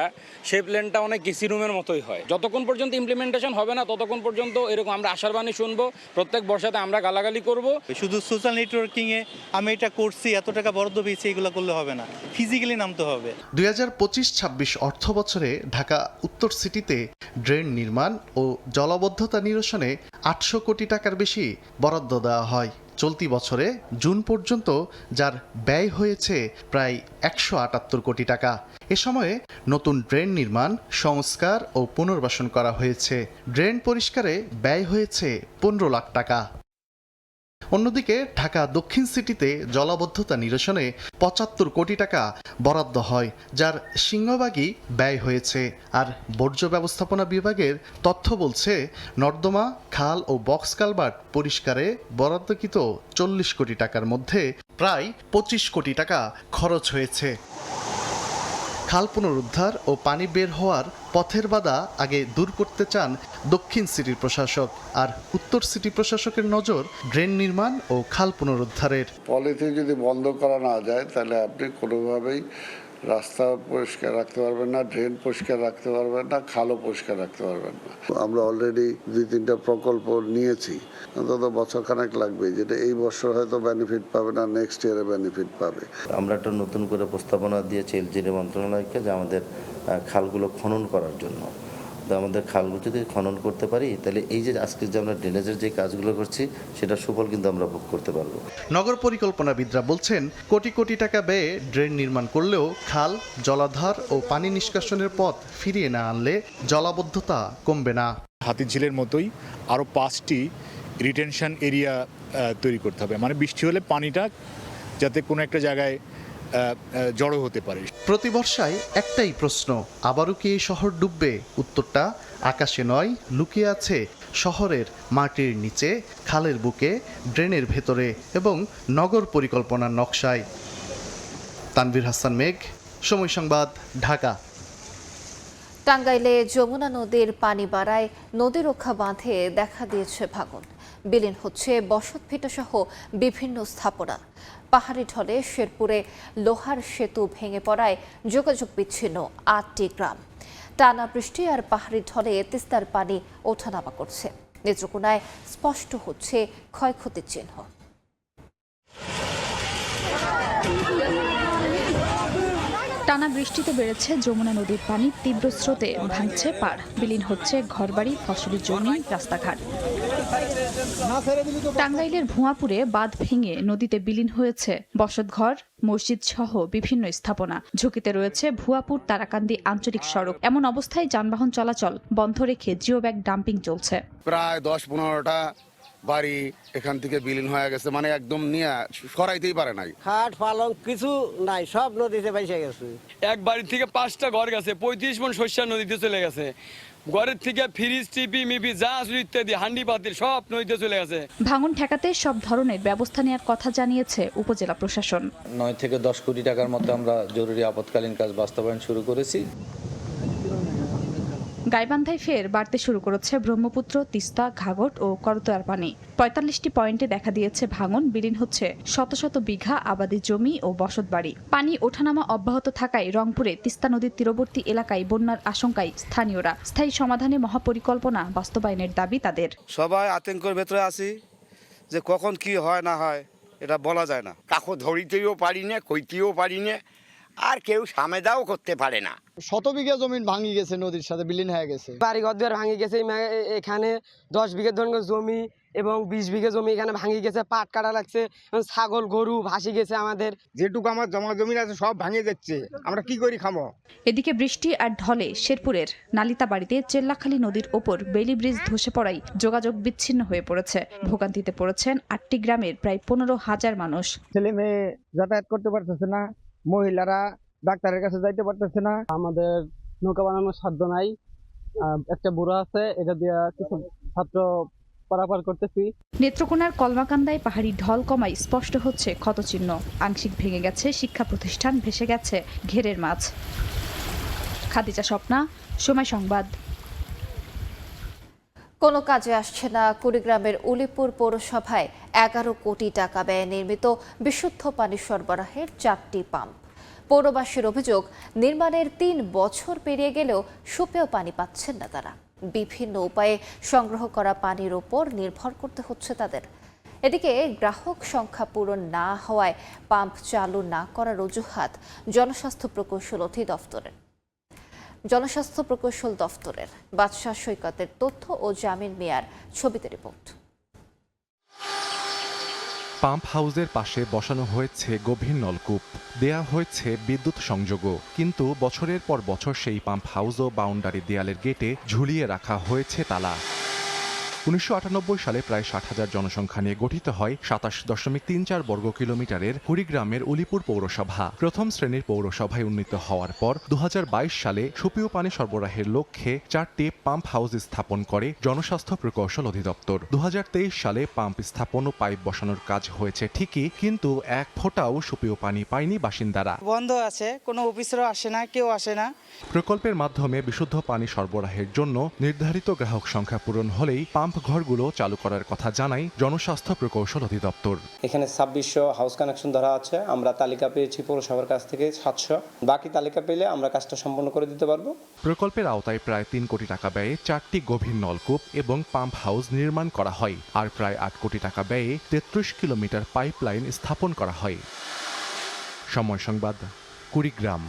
[SPEAKER 8] সেই প্ল্যানটা অনেক এসি রুমের মতোই হয়। যতক্ষণ পর্যন্ত ইমপ্লিমেন্টেশন হবে না ততক্ষণ পর্যন্ত এরকম আমরা আশার বাণী শুনবো, প্রত্যেক বর্ষাতে আমরা গালাগালি করব।
[SPEAKER 6] শুধু সোশ্যাল নেটওয়ার্কিংয়ে আমি এটা করছি, এত টাকা বরাদ্দ পেয়েছি, এগুলো করলে হবে না, ফিজিক্যালি নামতে হবে।
[SPEAKER 26] 2025-26 অর্থ বছরে ঢাকা উত্তর সিটিতে ড্রেন নির্মাণ ও জলাবদ্ধতা নিরসনে 800 কোটি টাকার বেশি বরাদ্দ দেওয়া হয়। চলতি বছরে জুন পর্যন্ত যার ব্যয় হয়েছে প্রায় 178 কোটি টাকা। এ সময়ে নতুন ড্রেন নির্মাণ, সংস্কার ও পুনর্বাসন করা হয়েছে। ড্রেন পরিষ্কারে ব্যয় হয়েছে 15 লাখ টাকা। অন্যদিকে ঢাকা দক্ষিণ সিটিতে জলাবদ্ধতা নিরসনে 75 কোটি টাকা বরাদ্দ হয়, যার সিংহভাগই ব্যয় হয়েছে। আর বর্জ্য ব্যবস্থাপনা বিভাগের তথ্য বলছে, নর্দমা, খাল ও বক্স কালভার্ট পরিষ্কারে বরাদ্দকৃত 40 কোটি টাকার মধ্যে প্রায় 25 কোটি টাকা খরচ হয়েছে। খাল পুনরুদ্ধার ও পানি বের হওয়ার পথের বাধা আগে দূর করতে চান দক্ষিণ সিটির প্রশাসক, আর উত্তর সিটি প্রশাসকের নজর ড্রেন নির্মাণ ও খাল পুনরুদ্ধারের।
[SPEAKER 9] পলিথিন যদি বন্ধ করা না যায় তাহলে আপনি কোনোভাবেই রাস্তা পরিষ্কার রাখতে পারবেন না, ড্রেন পরিষ্কার রাখতে পারবেন না, খালও পরিষ্কার রাখতে পারবেন না। আমরা অলরেডি 2-3টা প্রকল্প নিয়েছি, অন্তত বছরখানেক লাগবে, যেটা এই বছর হয়তো বেনিফিট পাবে না, নেক্সট ইয়ারে বেনিফিট পাবে।
[SPEAKER 10] আমরা একটা নতুন করে প্রস্তাবনা দিয়েছি এলজিডি মন্ত্রণালয়কে যে আমাদের খালগুলো খনন করার জন্য। আমাদের খালগুলো যদি খনন করতে পারি তাহলে এই যে আজকে যে আমরা ড্রেনেজের যে কাজগুলো করছি সেটা সুফল কিন্তু আমরা ভোগ করতে পারবো।
[SPEAKER 26] নগর পরিকল্পনাবিদরা বলছেন, কোটি কোটি টাকা ব্যয়ে ড্রেন নির্মাণ করলেও খাল, জলাধার ও পানি নিষ্কাশনের পথ ফিরিয়ে না আনলে জলাবদ্ধতা কমবে না।
[SPEAKER 13] হাতিরঝিলের মতোই আরও 5টি রিটেনশন এরিয়া তৈরি করতে হবে, মানে বৃষ্টি হলে পানিটা যাতে কোনো একটা জায়গায় জড়ো হতে পারে।
[SPEAKER 26] প্রতি বর্ষায় একটাই প্রশ্ন, আবারও কি এই শহর ডুববে? উত্তরটা আকাশে নয়, লুকিয়ে আছে শহরের মাটির নিচে, খালের বুকে, ড্রেনের ভেতরে এবং নগর পরিকল্পনার নকশায়। তানভীর হাসান মেঘ, সময় সংবাদ, ঢাকা।
[SPEAKER 3] টাঙ্গাইলে যমুনা নদীর পানি বাড়ায় নদী রক্ষা বাঁধে দেখা দিয়েছে ভাঙন। বিলীন হচ্ছে বসতভিটা সহ বিভিন্ন স্থাপনা। পাহাড়ি ঢলে শেরপুরে লোহার সেতু ভেঙে পড়ায় যোগাযোগ বিচ্ছিন্ন 8টি গ্রাম। টানা বৃষ্টি আর পাহাড়ি ঢলে তিস্তার পানি ওঠানামা করছে। নেত্রকোনায় স্পষ্ট হচ্ছে ক্ষয়ক্ষতির চিহ্ন।
[SPEAKER 17] টানা বৃষ্টিতে বেড়েছে যমুনা নদীর পানি, তীব্র স্রোতে ভাঙছে পাড়, বিলীন হচ্ছে ঘরবাড়ি, ফসলি জমি, রাস্তাঘাট। টাঙ্গাইলের ভুয়াপুরে বাঁধ ভেঙে নদীতে বিলীন হয়েছে বসতঘর, মসজিদ সহ বিভিন্ন স্থাপনা। ঝুঁকিতে রয়েছে ভুয়াপুর তারাকান্দি আঞ্চলিক সড়ক। এমন অবস্থায় যানবাহন চলাচল বন্ধ রেখে জিও ব্যাগ ডাম্পিং চলছে।
[SPEAKER 27] প্রায় 10-15টা বাড়ি এখান থেকে বিলীন হয়ে গেছে, মানে একদম নিয়ে সরাইতেই পারে নাই।
[SPEAKER 28] খাট পালং কিছু নাই, সব নদীতে ভাইসে গেছে।
[SPEAKER 29] এক বাড়ি থেকে 5টা ঘর গেছে, 35 মণ শস্য নদীতে চলে গেছে। ঘরের থেকে ফ্রিজ, টিভি, মিবি যা আছে ইত্যাদি হান্ডি পাতিল সব নদীতে চলে গেছে।
[SPEAKER 17] ভাঙন ঠেকাতে সব ধরনের ব্যবস্থা নেওয়ার কথা জানিয়েছে উপজেলা প্রশাসন।
[SPEAKER 30] 9 থেকে 10 কোটি টাকার মতো আমরা জরুরি আপৎকালীন কাজ বাস্তবায়ন শুরু করেছি।
[SPEAKER 17] গাইবান্ধায় ফের বাড়তে শুরু করেছে ব্রহ্মপুত্র, তিস্তা, ঘাঘট ও করতোয়ার পানি। 45টি পয়েন্টে দেখা দিয়েছে ভাঙন, বিলীন হচ্ছে শত শত বিঘা আবাদি জমি ও বসতবাড়ি। পানি ওঠানামা অব্যাহত থাকায় রংপুরে তিস্তা নদীর তীরবর্তী এলাকায় বন্যার আশঙ্কায় স্থানীয়রা। স্থায়ী সমাধানে মহাপরিকল্পনা বাস্তবায়নের দাবি তাদের।
[SPEAKER 27] সবাই আতঙ্কের ভেতরে আছি যে কখন কি হয় না হয় এটা বলা যায় না।
[SPEAKER 31] কাকো ধরিতেও পারি না, কইতেও পারি না,
[SPEAKER 7] আর কেউ সামেদাও করতে পারে না।
[SPEAKER 11] শত বিঘা জমিন ভাঙি গেছে, নদীর সাথে বিলীন হয়ে গেছে।
[SPEAKER 28] বাড়ি ঘর দুয়ার ভাঙি গেছে, এখানে 10 বিঘা ধরনের জমি এবং 20 বিঘা জমি এখানে ভাঙি গেছে, পাট কাটা লাগছে, ছাগল গরু ভাসি গেছে। আমাদের
[SPEAKER 7] যেটুকু আমার জমা জমি আছে সব ভাঙে যাচ্ছে, আমরা কি করি খামো।
[SPEAKER 14] এদিকে বৃষ্টি আর ঢলে শেরপুরের নালিতাবাড়িতে চেল্লাখালী নদীর ওপর বেলি ব্রিজ ধসে পড়ায় যোগাযোগ বিচ্ছিন্ন হয়ে পড়েছে। ভোগান্তিতে পড়েছেন 8টি গ্রামের প্রায় 15,000 মানুষ।
[SPEAKER 28] ছেলে মেয়ে যাতায়াত করতে পারতেছে না, মহিলারা ডাক্তারের কাছে যাইতে পারতেছে না। আমাদের নৌকা বানানোর সাধ্য নাই, একটা বুড়া আছে, এটা দিয়ে কিছু ছাত্র পারাপার করতেছি।
[SPEAKER 14] নেত্রকোনার কলমাকান্দায় পাহাড়ি ঢল কমায় স্পষ্ট হচ্ছে ক্ষতচিহ্ন। আংশিক ভেঙে গেছে শিক্ষা প্রতিষ্ঠান, ভেসে গেছে ঘেরের মাছ। খাদিজা স্বপ্না, সময় সংবাদ।
[SPEAKER 3] কোনো কাজে আসছে না কুড়িগ্রামের উলিপুর পৌরসভায় 11 কোটি টাকা ব্যয়ে নির্মিত বিশুদ্ধ পানি সরবরাহের 4টি পাম্প। পৌরবাসীর অভিযোগ, নির্মাণের 3 বছর পেরিয়ে গেলেও সুপেয় পানি পাচ্ছেন না তারা। বিভিন্ন উপায়ে সংগ্রহ করা পানির ওপর নির্ভর করতে হচ্ছে তাদের। এদিকে গ্রাহক সংখ্যা পূরণ না হওয়ায় পাম্প চালু না করার অজুহাত জনস্বাস্থ্য প্রকৌশল দফতরের। বাদশাহ সৈকতের তথ্য ও জামিন মিয়ার ছবিতে রিপোর্ট।
[SPEAKER 15] পাম্প হাউসের পাশে বসানো হয়েছে গভীর নলকূপ, দেয়া হয়েছে বিদ্যুৎ সংযোগও, কিন্তু বছরের পর বছর সেই পাম্প হাউস ও বাউন্ডারি দেয়ালের গেটে ঝুলিয়ে রাখা হয়েছে তালা। 1998 সালে প্রায় 60,000 জনসংখ্যা নিয়ে গঠিত হয় 27.34 বর্গ কিলোমিটারের কুড়িগ্রামের উলিপুর পৌরসভা। প্রথম শ্রেণীর পৌরসভায় উন্নীত হওয়ার পর 2022 সালে সুপেয় পানি সরবরাহের লক্ষ্যে 4টি পাম্প হাউস স্থাপন করে জনস্বাস্থ্য প্রকৌশল অধিদপ্তর। 2023 সালে পাম্প স্থাপন ও পাইপ বসানোর কাজ হয়েছে ঠিকই, কিন্তু এক ফোঁটাও সুপেয় পানি পায়নি বাসিন্দারা।
[SPEAKER 16] বন্ধ আছে, কোনো অফিসারও আসে না, কেউ আসে না।
[SPEAKER 15] প্রকল্পের মাধ্যমে বিশুদ্ধ পানি সরবরাহের জন্য নির্ধারিত গ্রাহক সংখ্যা পূরণ হলেই পাম্প ঘরগুলো চালু করার কথা জানায় জনস্বাস্থ্য প্রকৌশল অধিদপ্তর।
[SPEAKER 18] এখানে 2600 হাউস কানেকশন ধরা আছে। আমরা তালিকা পেয়েছি পৌরসভার কাছ থেকে 700। বাকি তালিকা পেলে আমরা কাজটা সম্পন্ন করে দিতে পারবো।
[SPEAKER 15] প্রকল্পের আওতায় প্রায় 3 কোটি টাকা ব্যয়ে 4টি গভীর নলকূপ এবং পাম্প হাউস নির্মাণ করা হয়, আর প্রায় 8 কোটি টাকা ব্যয়ে 33 কিলোমিটার পাইপলাইন স্থাপন করা হয়। সময় সংবাদ, কুড়িগ্রাম।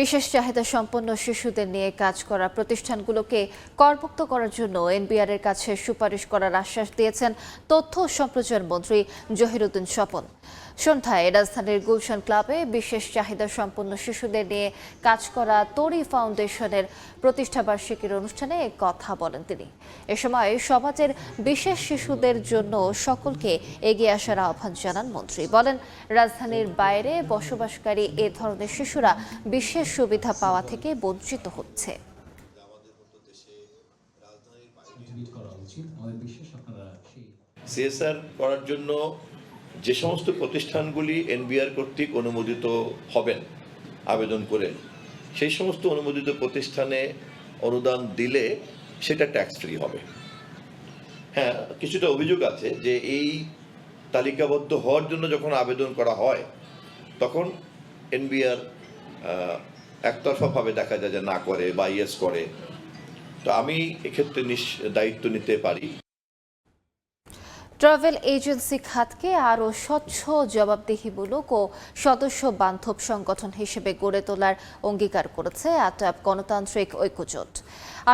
[SPEAKER 3] বিশেষ চাহিদা সম্পন্ন শিশুদের নিয়ে কাজ করা প্রতিষ্ঠানগুলোকে করমুক্ত করার জন্য এনবিআর-এর কাছে সুপারিশ করার আশ্বাস দিয়েছেন তথ্য ও সম্প্রচার মন্ত্রী জহিরুদ্দিন স্বপন। সন্ধ্যায় রাজধানীর গুলশান ক্লাবে বিশেষ চাহিদা সম্পন্ন শিশুদের নিয়ে কাজ করা তরি ফাউন্ডেশনের প্রতিষ্ঠাবার্ষিকীর অনুষ্ঠানে কথা বলেন তিনি। এ সময় সমাজের বিশেষ শিশুদের জন্য সকলকে এগিয়ে আসার আহ্বান জানান মন্ত্রী। বলেন, রাজধানীর বাইরে বসবাসকারী এ ধরনের শিশুরা বিশেষ সুবিধা পাওয়া থেকে বঞ্চিত হচ্ছে।
[SPEAKER 19] সিএসআর করার জন্য যে সমস্ত প্রতিষ্ঠানগুলি এনবিআর কর্তৃক অনুমোদিত হবেন আবেদন করে, সেই সমস্ত অনুমোদিত প্রতিষ্ঠানে অনুদান দিলে সেটা ট্যাক্স ফ্রি হবে। হ্যাঁ, কিছুটা অভিযোগ আছে যে এই তালিকাবদ্ধ হওয়ার জন্য যখন আবেদন করা হয় তখন এনবিআর একতরফাভাবে দেখা যায় যে না করে বা ইয়েস করে। তো আমি এক্ষেত্রে দায়িত্ব নিতে পারি।
[SPEAKER 3] ট্রাভেল এজেন্সি খাতকে আরও স্বচ্ছ, জবাবদিহিমূলক ও সদস্য বান্ধব সংগঠন হিসেবে গড়ে তোলার অঙ্গীকার করেছে আটাপ গণতান্ত্রিক ঐক্যজোট।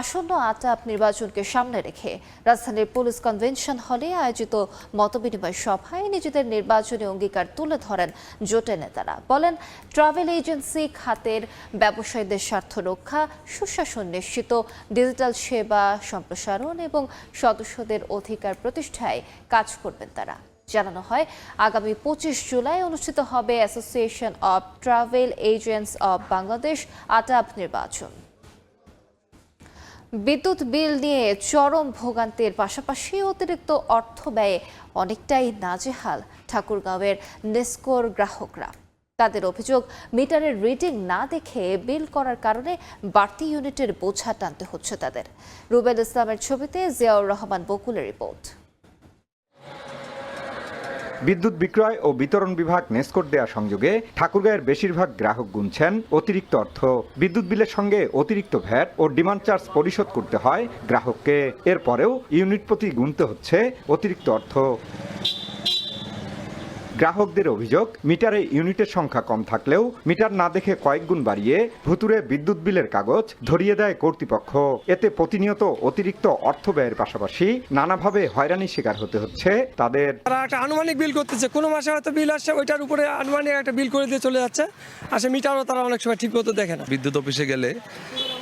[SPEAKER 3] আসন্ন আটাপ নির্বাচনকে সামনে রেখে রাজধানীর পুলিশ কনভেনশন হলে আয়োজিত মতবিনিময় সভায় নিজেদের নির্বাচনী অঙ্গীকার তুলে ধরেন জোটের নেতারা। বলেন, ট্রাভেল এজেন্সি খাতের ব্যবসায়ীদের স্বার্থ রক্ষা, সুশাসন নিশ্চিত, ডিজিটাল সেবা সম্প্রসারণ এবং সদস্যদের অধিকার প্রতিষ্ঠায় কাজ করবেন তারা। জানানো হয়, আগামী 25 জুলাই অনুষ্ঠিত হবে association of travel agents of Bangladesh আটাপ নির্বাচন। বিদ্যুৎ বিল নিয়ে চরম ভোগান্তির পাশাপাশি অতিরিক্ত অর্থ ব্যয়ে অনেকটাই নাজেহাল ঠাকুরগাঁওয়ের নেসকোর গ্রাহকরা। তাদের অভিযোগ, মিটারের রিডিং না দেখে বিল করার কারণে বাড়তি ইউনিটের বোঝা টানতে হচ্ছে তাদের। রুবেল ইসলামের ছবিতে জিয়াউর রহমান বকুলের রিপোর্ট।
[SPEAKER 20] বিদ্যুৎ বিক্রয় ও বিতরণ বিভাগ নেসকোর দেয়া সংযোগে ঠাকুরগাঁয়ের বেশিরভাগ গ্রাহক গুনছেন অতিরিক্ত অর্থ। বিদ্যুৎ বিলের সঙ্গে অতিরিক্ত ভ্যাট ও ডিমান্ড চার্জ পরিশোধ করতে হয় গ্রাহককে। এরপরেও ইউনিট প্রতি গুনতে হচ্ছে অতিরিক্ত অর্থ। গ্রাহকদের অভিযোগ, মিটারে ইউনিটের সংখ্যা কম থাকলেও মিটার না দেখে কয়েক গুণ বাড়িয়ে ভুতুরে বিদ্যুৎ বিলের কাগজ ধরিয়ে দেয় কর্তৃপক্ষ। এতে প্রতিনিয়ত অতিরিক্ত অর্থ ব্যয়ের পাশাপাশি নানাভাবে হয়রানির শিকার হতে হচ্ছে তাদের।
[SPEAKER 1] তারা একটা আনুমানিক বিল করতেছে, কোনো মাসে হয়তো বিল আসছে, ওইটার উপরে আনুমানিক একটা বিল করে দিয়ে চলে যাচ্ছে, আসে মিটারও তারা অনেক সময় ঠিক মতো দেখে না।
[SPEAKER 2] বিদ্যুৎ অফিসে গেলে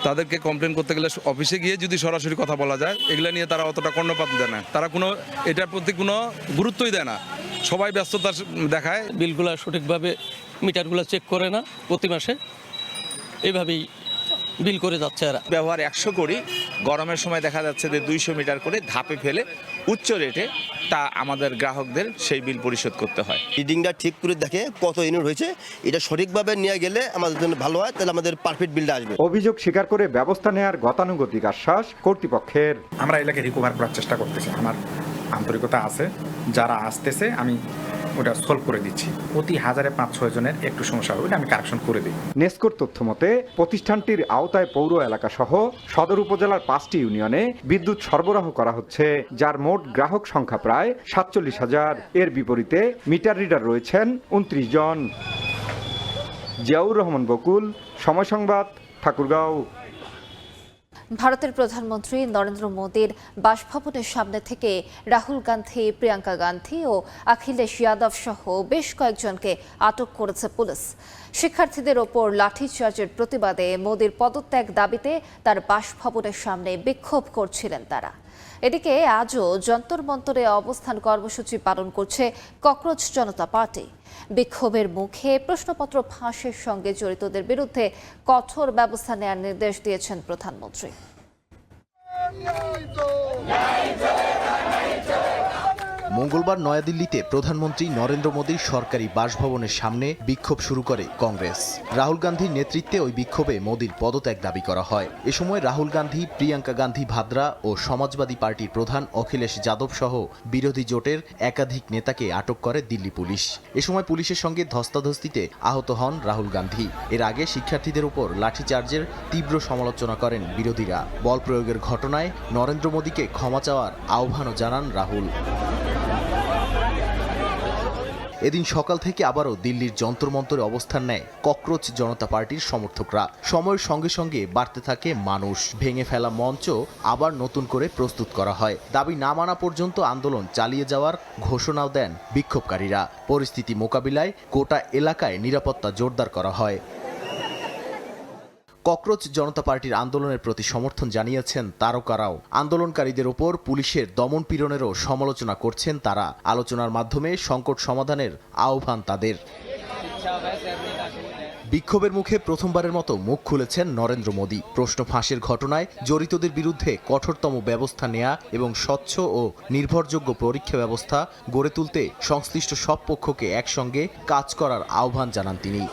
[SPEAKER 2] তাদেরকে কমপ্লেন করতে গেলে অফিসে গিয়ে যদি সরাসরি কথা বলা যায়, এগুলো নিয়ে তারা অতটা কর্ণপাত দেয় না, তারা কোনো এটার প্রতি কোনো গুরুত্বই দেয় না, সবাই ব্যস্ততা দেখায়।
[SPEAKER 4] বিলগুলো সঠিকভাবে মিটারগুলো চেক করে না প্রতি মাসে, এইভাবেই বিল করে যাচ্ছে এরা।
[SPEAKER 5] ব্যবহার 100 করি, গরমের সময় দেখা যাচ্ছে যে 200 মিটার করে ধাপে ফেলে উচ্চ রেটে তা আমাদের গ্রাহকদের সেই বিল পরিশোধ করতে হয়।
[SPEAKER 12] রিডিংটা ঠিক করে দেখে কত ইউনিট হয়েছে, এটা সঠিকভাবে নিয়ে গেলে আমাদের জন্য ভালো হয়, তাহলে আমাদের পারফেক্ট বিলটা আসবে।
[SPEAKER 20] অভিযোগ স্বীকার করে ব্যবস্থা নেওয়ার গতানুগতিক আশ্বাস কর্তৃপক্ষের।
[SPEAKER 21] আমরা এলাকায় রিকভার করার চেষ্টা করতেছি, আমার আন্তরিকতা আছে, যারা আসতেছে আমি ওটা সলভ করে দিচ্ছি। প্রতি 1000-500 জনের একটু সমস্যা হবে, আমি কারেকশন করে দিই।
[SPEAKER 20] নেসকোর তথ্য মতে প্রতিষ্ঠানটির আওতায় পৌর এলাকা সহ সদর উপজেলার 5টি ইউনিয়নে বিদ্যুৎ সরবরাহ করা হচ্ছে, যার মোট গ্রাহক সংখ্যা প্রায় 47,000। এর বিপরীতে মিটার রিডার রয়েছেন 29 জন। জিয়াউর রহমান বকুল, সময় সংবাদ, ঠাকুরগাঁও।
[SPEAKER 3] ভারতের প্রধানমন্ত্রী নরেন্দ্র মোদীর বাসভবনের সামনে থেকে রাহুল গান্ধী, প্রিয়াঙ্কা গান্ধী ও অখিলেশ যাদব সহ বেশ কয়েকজনকে আটক করেছে পুলিশ। শিক্ষার্থীদের ওপর লাঠিচার্জের প্রতিবাদে মোদীর পদত্যাগ দাবিতে তার বাসভবনের সামনে বিক্ষোভ করছিলেন তারা। এদিকে আজও যন্তর মন্তরে অবস্থান কর্মসূচি পালন করছে ককরোচ জনতা পার্টি। বিক্ষোভের মুখে প্রশ্নপত্র ফাঁসের সঙ্গে জড়িতদের বিরুদ্ধে কঠোর ব্যবস্থা নেওয়ার নির্দেশ দিয়েছেন প্রধানমন্ত্রী।
[SPEAKER 22] মঙ্গলবার নয়াদিল্লিতে প্রধানমন্ত্রী নরেন্দ্র মোদীর সরকারি বাসভবনের সামনে বিক্ষোভ শুরু করে কংগ্রেস। রাহুল গান্ধীর নেতৃত্বে ওই বিক্ষোভে মোদীর পদত্যাগ দাবি করা হয়। এ সময় রাহুল গান্ধী, প্রিয়াঙ্কা গান্ধী ভাদ্রা ও সমাজবাদী পার্টির প্রধান অখিলেশ যাদব সহ বিরোধী জোটের একাধিক নেতাকে আটক করে দিল্লি পুলিশ। এ সময় পুলিশের সঙ্গে ধস্তাধস্তিতে আহত হন রাহুল গান্ধী। এর আগে শিক্ষার্থীদের উপর লাঠিচার্জের তীব্র সমালোচনা করেন বিরোধীরা। বল প্রয়োগের ঘটনায় নরেন্দ্র মোদীকে ক্ষমা চাওয়ার আহ্বানও জানান রাহুল। এদিন সকাল থেকে আবারও দিল্লির যন্তর মন্তরে অবস্থান নেয় ককরোচ জনতা পার্টির সমর্থকরা। সময়ের সঙ্গে সঙ্গে বাড়তে থাকে মানুষ। ভেঙে ফেলা মঞ্চ আবার নতুন করে প্রস্তুত করা হয়। দাবি না মানা পর্যন্ত আন্দোলন চালিয়ে যাওয়ার ঘোষণাও দেন বিক্ষোভকারীরা। পরিস্থিতি মোকাবিলায় গোটা এলাকায় নিরাপত্তা জোরদার করা হয়। ককরোচ জনতা পার্টির আন্দোলনের প্রতি সমর্থন জানিয়েছেন তারকারাও। আন্দোলনকারীদের ওপর পুলিশের দমন পীড়নেরও সমালোচনা করছেন তারা। আলোচনার মাধ্যমে সংকট সমাধানের আহ্বান তাদের। বিক্ষোভের মুখে প্রথমবারের মতো মুখ খুলেছেন নরেন্দ্র মোদী। প্রশ্ন ফাঁসের ঘটনায় জড়িতদের বিরুদ্ধে কঠোরতম ব্যবস্থা নেয়া এবং স্বচ্ছ ও নির্ভরযোগ্য পরীক্ষা ব্যবস্থা গড়ে তুলতে সংশ্লিষ্ট সব পক্ষকে একসঙ্গে কাজ করার আহ্বান জানান তিনি।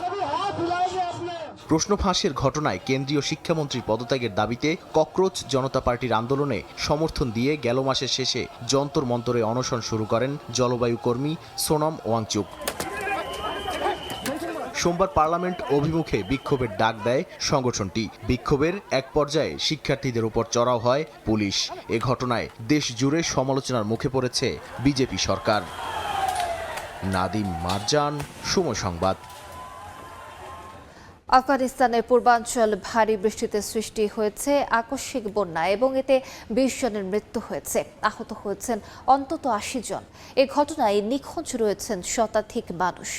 [SPEAKER 22] প্রশ্ন ফাঁসের ঘটনায় কেন্দ্রীয় শিক্ষামন্ত্রীর পদত্যাগের দাবিতে ককরোচ জনতা পার্টির আন্দোলনে সমর্থন দিয়ে গেল মাসের শেষে যন্তর মন্তরে অনশন শুরু করেন জলবায়ু কর্মী সোনম ওয়াংচুক। সোমবার পার্লামেন্ট অভিমুখে বিক্ষোভের ডাক দেয় সংগঠনটি। বিক্ষোভের এক পর্যায়ে শিক্ষার্থীদের উপর চড়াও হয় পুলিশ। এ ঘটনায় দেশ জুড়ে সমালোচনার মুখে পড়েছে বিজেপি সরকার। নাদিম মারজান, সময় সংবাদ।
[SPEAKER 3] আফগানিস্তানের পূর্বাঞ্চল ভারী বৃষ্টিতে সৃষ্টি হয়েছে আকস্মিক বন্যা এবং এতে 20 জনের মৃত্যু হয়েছে। আহত হয়েছেন অন্তত 80 জন। এ ঘটনায় নিখোঁজ রয়েছেন শতাধিক মানুষ।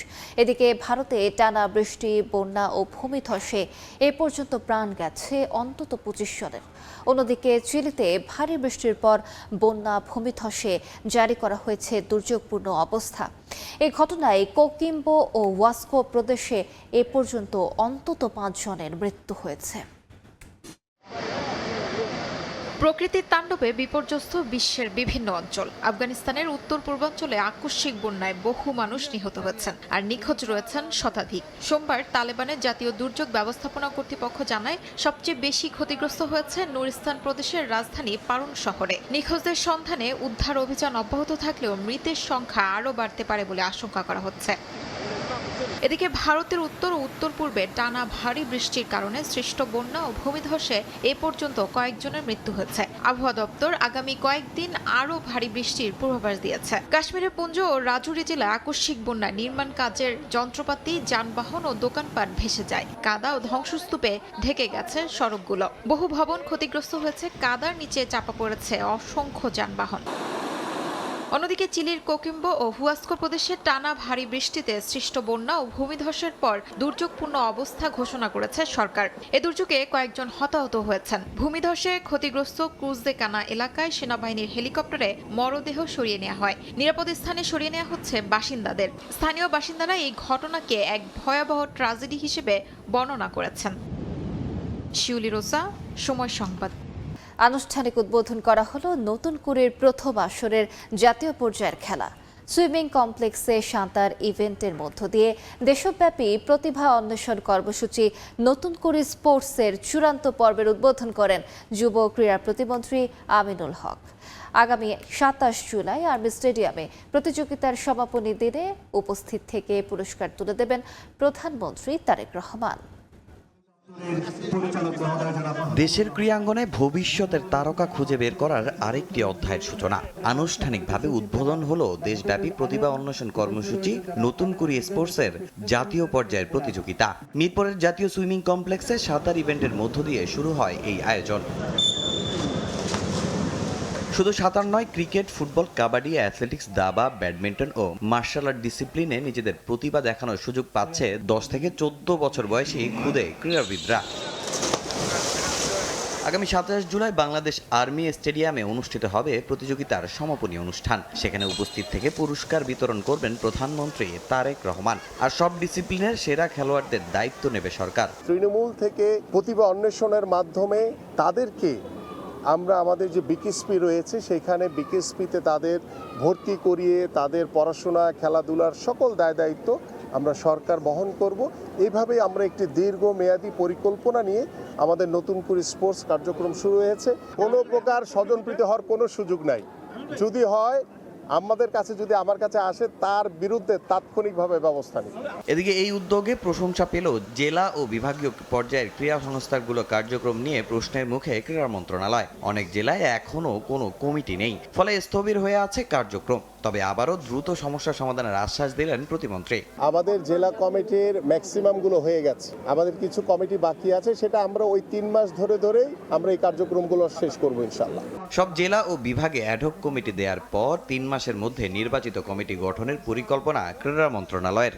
[SPEAKER 3] এদিকে ভারতে টানা বৃষ্টি, বন্যা ও ভূমিধসে এ পর্যন্ত প্রাণ গেছে অন্তত 25 জনের। অন্যদিকে চিলিতে ভারী বৃষ্টির পর বন্যা, ভূমিধসে জারি করা হয়েছে দুর্যোগপূর্ণ অবস্থা। এই ঘটনায় কোকিম্বো ও ওয়াস্কো প্রদেশে এ পর্যন্ত অন্তত 5 জনের মৃত্যু হয়েছে।
[SPEAKER 23] প্রকৃতির তাণ্ডবে বিপর্যস্ত বিশ্বের বিভিন্ন অঞ্চল। আফগানিস্তানের উত্তর পূর্বাঞ্চলে আকস্মিক বন্যায় বহু মানুষ নিহত হয়েছেন আর নিখোঁজ রয়েছেন শতাধিক। সোমবার তালেবানের জাতীয় দুর্যোগ ব্যবস্থাপনা কর্তৃপক্ষ জানায় সবচেয়ে বেশি ক্ষতিগ্রস্ত হয়েছে নুরিস্তান প্রদেশের রাজধানী পারুন শহরে। নিখোঁজদের সন্ধানে উদ্ধার অভিযান অব্যাহত থাকলেও মৃতের সংখ্যা আরও বাড়তে পারে বলে আশঙ্কা করা হচ্ছে। এদিকে ভারতের উত্তর ও উত্তর পূর্বে টানা ভারী বৃষ্টির কারণে সৃষ্ট বন্যা ও ভূমিধসে এ পর্যন্ত কয়েকজনের মৃত্যু হয়েছে। আবহাওয়া দপ্তর আগামী কয়েকদিন আরও ভারী বৃষ্টির পূর্বাভাস দিয়েছে। কাশ্মীরের পুঞ্জ ও রাজৌরি জেলায় আকস্মিক বন্যায় নির্মাণ কাজের যন্ত্রপাতি, যানবাহন ও দোকানপাট ভেসে যায়। কাদা ও ধ্বংসস্তূপে ঢেকে গেছে সড়কগুলো। বহু ভবন ক্ষতিগ্রস্ত হয়েছে, কাদার নিচে চাপা পড়েছে অসংখ্য যানবাহন। অন্যদিকে চিলির কোকিম্বো ও হুয়াস্কো প্রদেশে টানা ভারী বৃষ্টিতে সৃষ্ট বন্যা ও ভূমিধসের পর দুর্যোগপূর্ণ অবস্থা ঘোষণা করেছে সরকার। এ দুর্যোগে কয়েকজন হতাহত হয়েছেন। ভূমিধসে ক্ষতিগ্রস্ত ক্রুজদেকানা এলাকায় সেনাবাহিনীর হেলিকপ্টারে মরদেহ সরিয়ে নেওয়া হয়। নিরাপদ স্থানে সরিয়ে নেওয়া হচ্ছে বাসিন্দাদের। স্থানীয় বাসিন্দারা এই ঘটনাকে এক ভয়াবহ ট্র্যাজেডি হিসেবে বর্ণনা করেছেন। শিউলি রোসা, সময় সংবাদ।
[SPEAKER 3] আনুষ্ঠানিক উদ্বোধন করা হলো নতুন কুড়ির প্রথম আসরের জাতীয় পর্যায়ের খেলা। সুইমিং কমপ্লেক্সে সাঁতার ইভেন্টের মধ্য দিয়ে দেশব্যাপী প্রতিভা অন্বেষণ কর্মসূচি নতুন কুড়ি স্পোর্টসের চূড়ান্ত পর্বের উদ্বোধন করেন যুব ক্রীড়া প্রতিমন্ত্রী আমিনুল হক। আগামী 27 জুলাই আর্মি স্টেডিয়ামে প্রতিযোগিতার সমাপনী দিনে উপস্থিত থেকে পুরস্কার তুলে দেবেন প্রধানমন্ত্রী তারেক রহমান।
[SPEAKER 6] দেশের ক্রীড়াঙ্গনে ভবিষ্যতের তারকা খুঁজে বের করার আরেকটি অধ্যায়ের সূচনা। আনুষ্ঠানিকভাবে উদ্বোধন হলো দেশব্যাপী প্রতিভা অন্বেষণ কর্মসূচি নতুন কুড়ি স্পোর্টসের জাতীয় পর্যায়ের প্রতিযোগিতা। মিরপুরের জাতীয় সুইমিং কমপ্লেক্সে সাঁতার ইভেন্টের মধ্য দিয়ে শুরু হয় এই আয়োজন। শুধু সাঁতার নয়, ক্রিকেট, ফুটবল, কাবাডি, অ্যাথলেটিক্স, দাবা, ব্যাডমিন্টন ও মার্শাল আর্ট ডিসিপ্লিনে নিজেদের প্রতিভা দেখানোর সুযোগ পাচ্ছে 10 থেকে 14 বছর বয়সী ক্ষুদে ক্রীড়াবিদরা। আগামী 27 জুলাই বাংলাদেশ আর্মি স্টেডিয়ামে অনুষ্ঠিত হবে প্রতিযোগিতার সমাপনী অনুষ্ঠান। সেখানে উপস্থিত থেকে পুরস্কার বিতরণ করবেন প্রধানমন্ত্রী তারেক রহমান। আর সব ডিসিপ্লিনের সেরা খেলোয়াড়দের দায়িত্ব নেবে সরকার।
[SPEAKER 8] তৃণমূল থেকে প্রতিভা অন্বেষণের মাধ্যমে তাদেরকে আমরা আমাদের যে বিকেএসপি রয়েছে সেখানে বিকেএসপিতে তাদের ভর্তি করিয়ে তাদের পড়াশোনা, খেলাধুলার সকল দায় দায়িত্ব আমরা সরকার বহন করব। এইভাবে আমরা একটি দীর্ঘমেয়াদী পরিকল্পনা নিয়ে আমাদের নতুন করে স্পোর্টস কার্যক্রম শুরু হয়েছে। কোনো প্রকার স্বজনপ্রীতি হওয়ার কোনো সুযোগ নাই। যদি হয় আমাদের কাছে, যদি আমার কাছে আসে, তার বিরুদ্ধে তাৎক্ষণিকভাবে ব্যবস্থা নিই।
[SPEAKER 6] এদিকে এই উদ্যোগে প্রশংসা পেল জেলা ও বিভাগীয় পর্যায়ের ক্রীড়া সংস্থাগুলো। কার্যক্রম নিয়ে প্রশ্নের মুখে ক্রীড়া মন্ত্রণালয়। অনেক জেলায় এখনো কোনো কমিটি নেই, ফলে স্থবির হয়ে আছে কার্যক্রম। তবে আবারও দ্রুত সমস্যা সমাধানের আশ্বাস দিলেন প্রতিমন্ত্রী।
[SPEAKER 8] আমাদের জেলা কমিটির ম্যাক্সিমামগুলো হয়ে গেছে, আমাদের কিছু কমিটি বাকি আছে, সেটা আমরা ওই 3 মাস ধরেই আমরা এই কার্যক্রমগুলো শেষ করবো ইনশাআল্লাহ।
[SPEAKER 6] সব জেলা ও বিভাগে অ্যাডহক কমিটি দেওয়ার পর 3 মাসের মধ্যে নির্বাচিত কমিটি গঠনের পরিকল্পনা ক্রীড়া মন্ত্রণালয়ের।